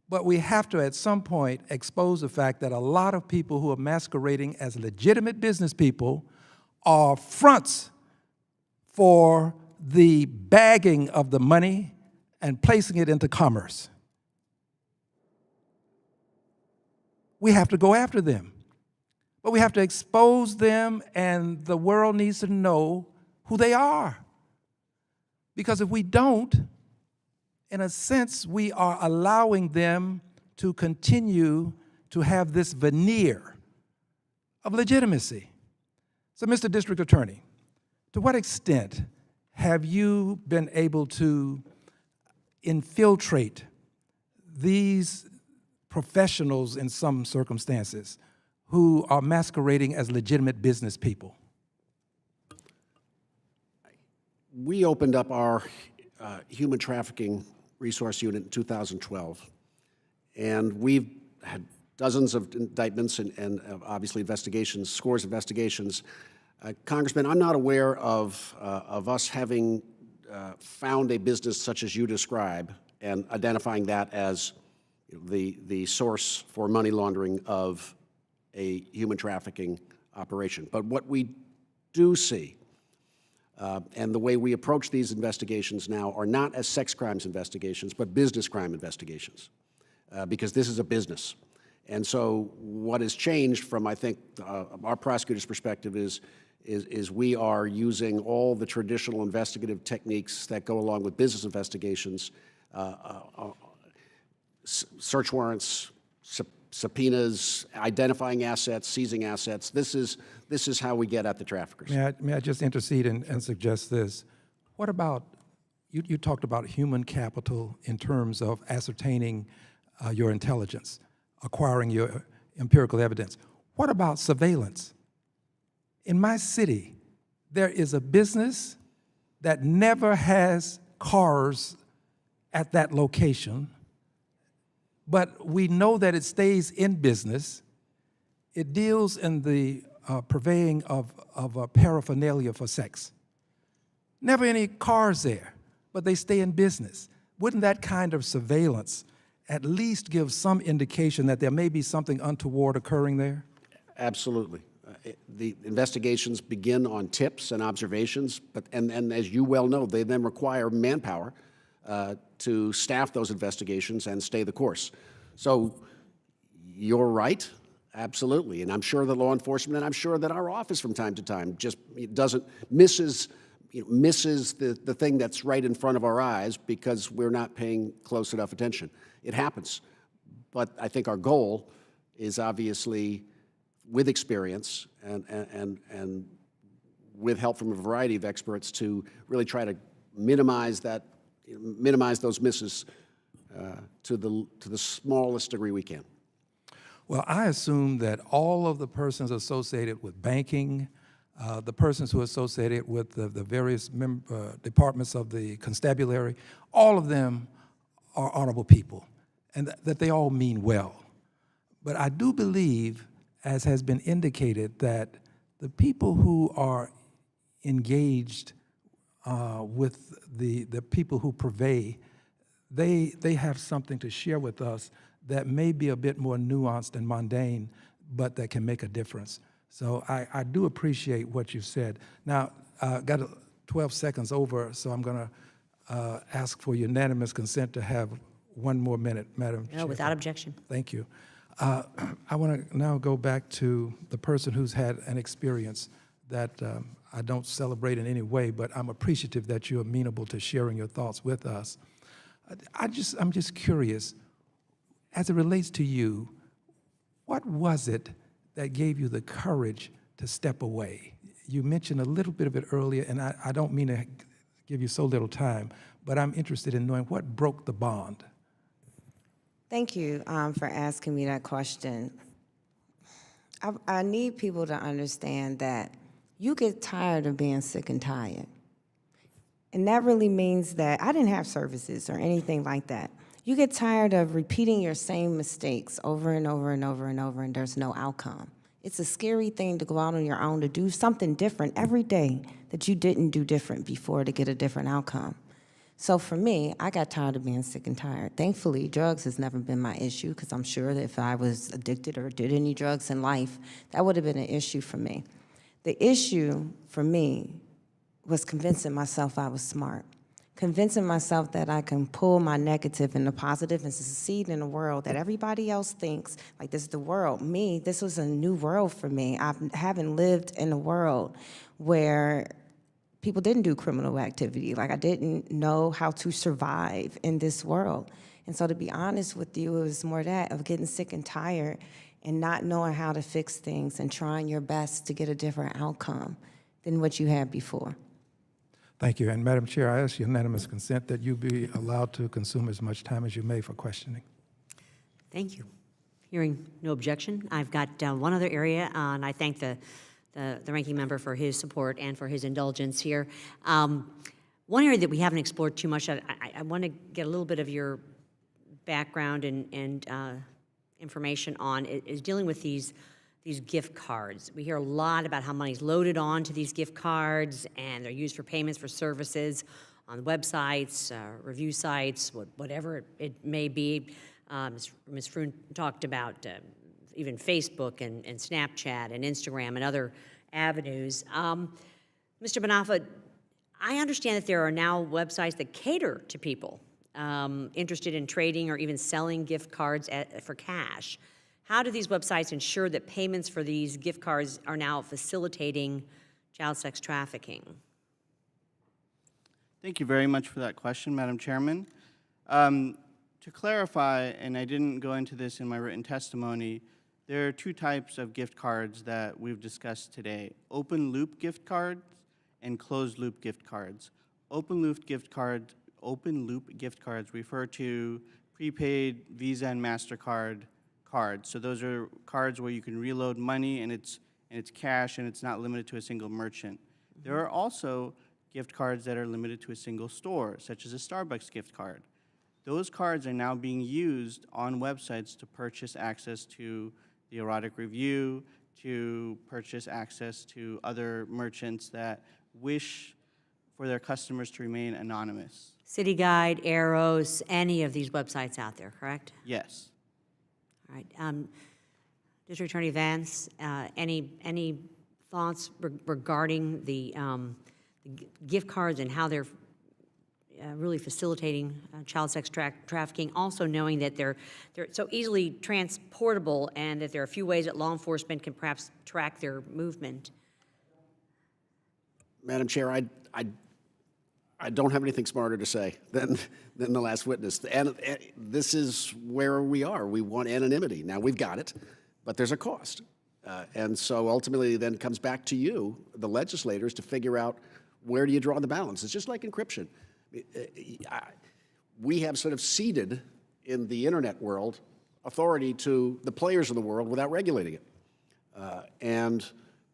but we have to at some point expose the fact that a lot of people who are masquerading as legitimate business people are fronts for the bagging of the money and placing it into commerce. We have to go after them, but we have to expose them, and the world needs to know who they are. Because if we don't, in a sense, we are allowing them to continue to have this veneer of legitimacy. So, Mr. District Attorney, to what extent have you been able to infiltrate these professionals in some circumstances who are masquerading as legitimate business people? We opened up our human trafficking resource unit in 2012, and we've had dozens of indictments and obviously investigations, scores of investigations. Congressman, I'm not aware of us having found a business such as you describe and identifying that as the source for money laundering of a human trafficking operation. But what we do see, and the way we approach these investigations now, are not as sex crimes investigations, but business crime investigations, because this is a business. And so what has changed from, I think, our prosecutor's perspective is we are using all the traditional investigative techniques that go along with business investigations, search warrants, subpoenas, identifying assets, seizing assets. This is how we get at the traffickers. May I just intercede and suggest this? What about, you talked about human capital in terms of ascertaining your intelligence, acquiring your empirical evidence. What about surveillance? In my city, there is a business that never has cars at that location, but we know that it stays in business. It deals in the purveying of paraphernalia for sex. Never any cars there, but they stay in business. Wouldn't that kind of surveillance at least give some indication that there may be something untoward occurring there? Absolutely. The investigations begin on tips and observations, and as you well know, they then require manpower to staff those investigations and stay the course. So you're right, absolutely. And I'm sure that law enforcement, and I'm sure that our office from time to time just misses the thing that's right in front of our eyes because we're not paying close enough attention. It happens. But I think our goal is obviously, with experience and with help from a variety of experts, to really try to minimize those misses to the smallest degree we can. Well, I assume that all of the persons associated with banking, the persons who are associated with the various departments of the constabulary, all of them are honorable people, and that they all mean well. But I do believe, as has been indicated, that the people who are engaged with the people who purvey, they have something to share with us that may be a bit more nuanced and mundane, but that can make a difference. So I do appreciate what you've said. Now, got 12 seconds over, so I'm going to ask for unanimous consent to have one more minute, Madam Chair. No, without objection. Thank you. I want to now go back to the person who's had an experience that I don't celebrate in any way, but I'm appreciative that you're amenable to sharing your thoughts with us. I'm just curious, as it relates to you, what was it that gave you the courage to step away? You mentioned a little bit of it earlier, and I don't mean to give you so little time, but I'm interested in knowing what broke the bond. Thank you for asking me that question. I need people to understand that you get tired of being sick and tired. And that really means that I didn't have services or anything like that. You get tired of repeating your same mistakes over and over and over and over, and there's no outcome. It's a scary thing to go out on your own, to do something different every day that you didn't do different before to get a different outcome. So for me, I got tired of being sick and tired. Thankfully, drugs has never been my issue, because I'm sure that if I was addicted or did any drugs in life, that would have been an issue for me. The issue for me was convincing myself I was smart, convincing myself that I can pull my negative into positive and succeed in a world that everybody else thinks, like, this is the world. Me, this was a new world for me. I haven't lived in a world where people didn't do criminal activity. Like, I didn't know how to survive in this world. And so to be honest with you, it was more that of getting sick and tired and not knowing how to fix things and trying your best to get a different outcome than what you had before. Thank you. And Madam Chair, I ask unanimous consent that you be allowed to consume as much time as you may for questioning. Thank you. Hearing no objection, I've got one other area, and I thank the ranking member for his support and for his indulgence here. One area that we haven't explored too much, I want to get a little bit of your background and information on, is dealing with these gift cards. We hear a lot about how money's loaded onto these gift cards, and they're used for payments for services on websites, review sites, whatever it may be. Ms. Froon talked about even Facebook and Snapchat and Instagram and other avenues. Mr. Banafa, I understand that there are now websites that cater to people interested in trading or even selling gift cards for cash. How do these websites ensure that payments for these gift cards are now facilitating child sex trafficking? Thank you very much for that question, Madam Chairman. To clarify, and I didn't go into this in my written testimony, there are two types of gift cards that we've discussed today: open loop gift cards and closed loop gift cards. Open loop gift cards refer to prepaid Visa and MasterCard cards. So those are cards where you can reload money and it's cash and it's not limited to a single merchant. There are also gift cards that are limited to a single store, such as a Starbucks gift card. Those cards are now being used on websites to purchase access to the erotic review, to purchase access to other merchants that wish for their customers to remain anonymous. City Guide, Eros, any of these websites out there, correct? Yes. All right. District Attorney Vance, any thoughts regarding the gift cards and how they're really facilitating child sex trafficking, also knowing that they're so easily transportable and that there are a few ways that law enforcement can perhaps track their movement? Madam Chair, I don't have anything smarter to say than the last witness. And this is where we are. We want anonymity. Now, we've got it, but there's a cost. And so ultimately then it comes back to you, the legislators, to figure out where do you draw the balance. It's just like encryption. We have sort of ceded in the internet world authority to the players of the world without regulating it. And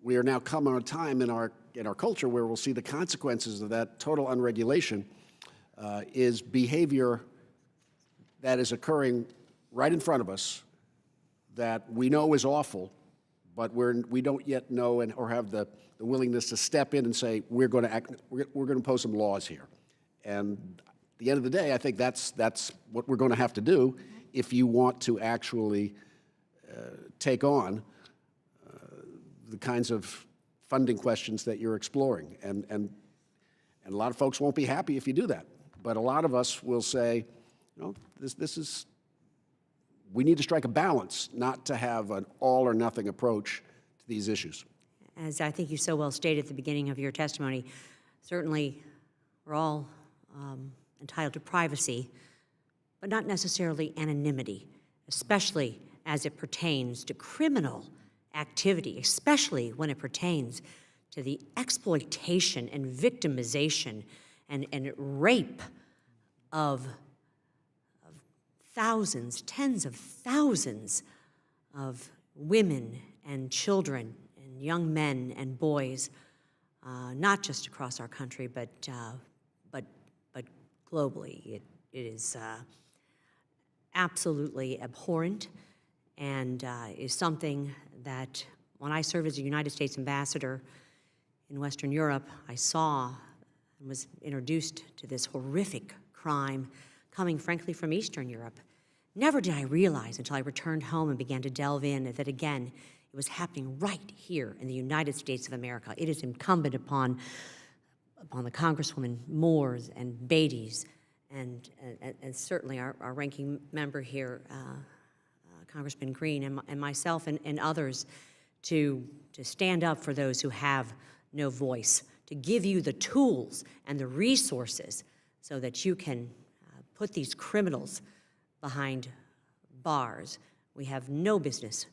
we are now come on a time in our culture where we'll see the consequences of that total unregulation is behavior that is occurring right in front of us that we know is awful, but we don't yet know or have the willingness to step in and say, we're going to impose some laws here. And at the end of the day, I think that's what we're going to have to do if you want to actually take on the kinds of funding questions that you're exploring. And a lot of folks won't be happy if you do that. But a lot of us will say, you know, we need to strike a balance, not to have an all or nothing approach to these issues. As I think you so well stated at the beginning of your testimony, certainly we're all entitled to privacy, but not necessarily anonymity, especially as it pertains to criminal activity, especially when it pertains to the exploitation and victimization and rape of thousands, tens of thousands of women and children and young men and boys, not just across our country, but globally. It is absolutely abhorrent and is something that when I served as a United States ambassador in Western Europe, I saw and was introduced to this horrific crime coming, frankly, from Eastern Europe. Never did I realize until I returned home and began to delve in that, again, it was happening right here in the United States of America. It is incumbent upon the Congresswoman Moores and Beatty's and certainly our ranking member here, Congressman Green, and myself and others to stand up for those who have no voice, to give you the tools and the resources so that you can put these criminals behind bars. We have no business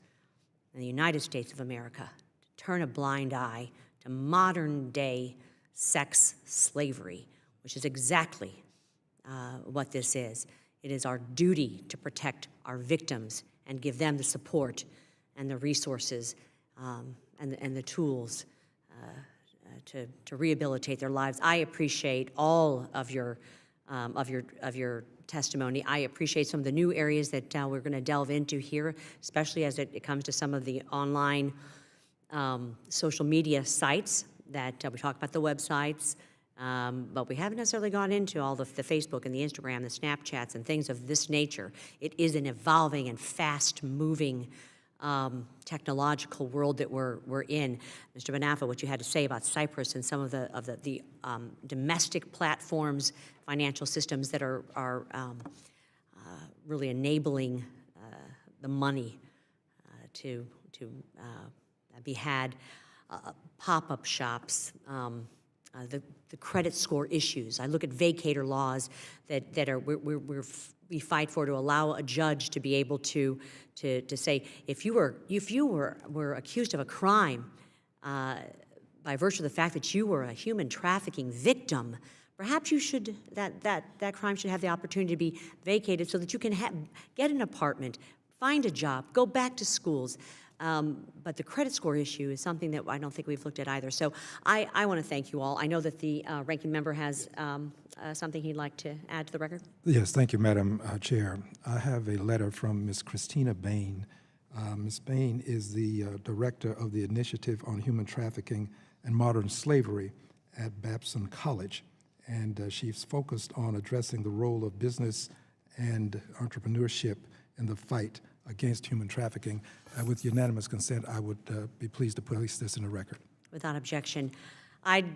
in the United States of America to turn a blind eye to modern-day sex slavery, which is exactly what this is. It is our duty to protect our victims and give them the support and the resources and the tools to rehabilitate their lives. I appreciate all of your testimony. I appreciate some of the new areas that we're going to delve into here, especially as it comes to some of the online social media sites that we talk about the websites, but we haven't necessarily gone into all the Facebook and the Instagram, the Snapchats, and things of this nature. It is an evolving and fast-moving technological world that we're in. Mr. Banafa, what you had to say about Cyprus and some of the domestic platforms, financial systems that are really enabling the money to be had, pop-up shops, the credit score issues. I look at vacator laws that are we fight for to allow a judge to be able to say if you were accused of a crime by virtue of the fact that you were a human trafficking victim, perhaps you should that crime should have the opportunity to be vacated so that you can get an apartment, find a job, go back to schools. But the credit score issue is something that I don't think we've looked at either. So I want to thank you all. I know that the ranking member has something he'd like to add to the record. Yes, thank you, Madam Chair. I have a letter from Ms. Christina Bain. Ms. Bain is the director of the Initiative on Human Trafficking and Modern Slavery at Babson College, and she's focused on addressing the role of business and entrepreneurship in the fight against human trafficking. With unanimous consent, I would be pleased to place this in the record. Without objection. I'd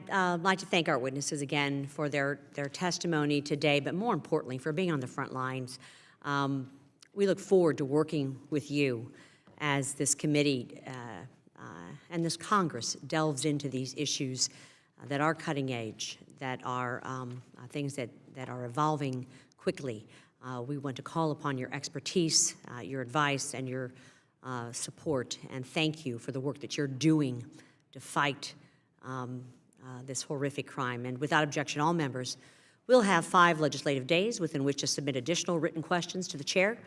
like to thank our witnesses again for their testimony today, but more importantly, for being on the front lines. We look forward to working with you as this committee and this Congress delves into these issues that are cutting edge, that are things that are evolving quickly. We want to call upon your expertise, your advice, and your support, and thank you for the work that you're doing to fight this horrific crime. And without objection, all members will have 5 legislative days within which to submit additional written questions to the chair,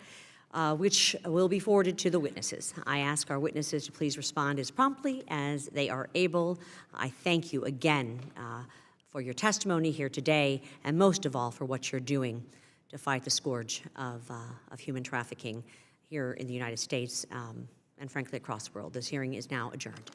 which will be forwarded to the witnesses. I ask our witnesses to please respond as promptly as they are able. I thank you again for your testimony here today, and most of all for what you're doing to fight the scourge of human trafficking here in the United States and frankly across the world. This hearing is now adjourned.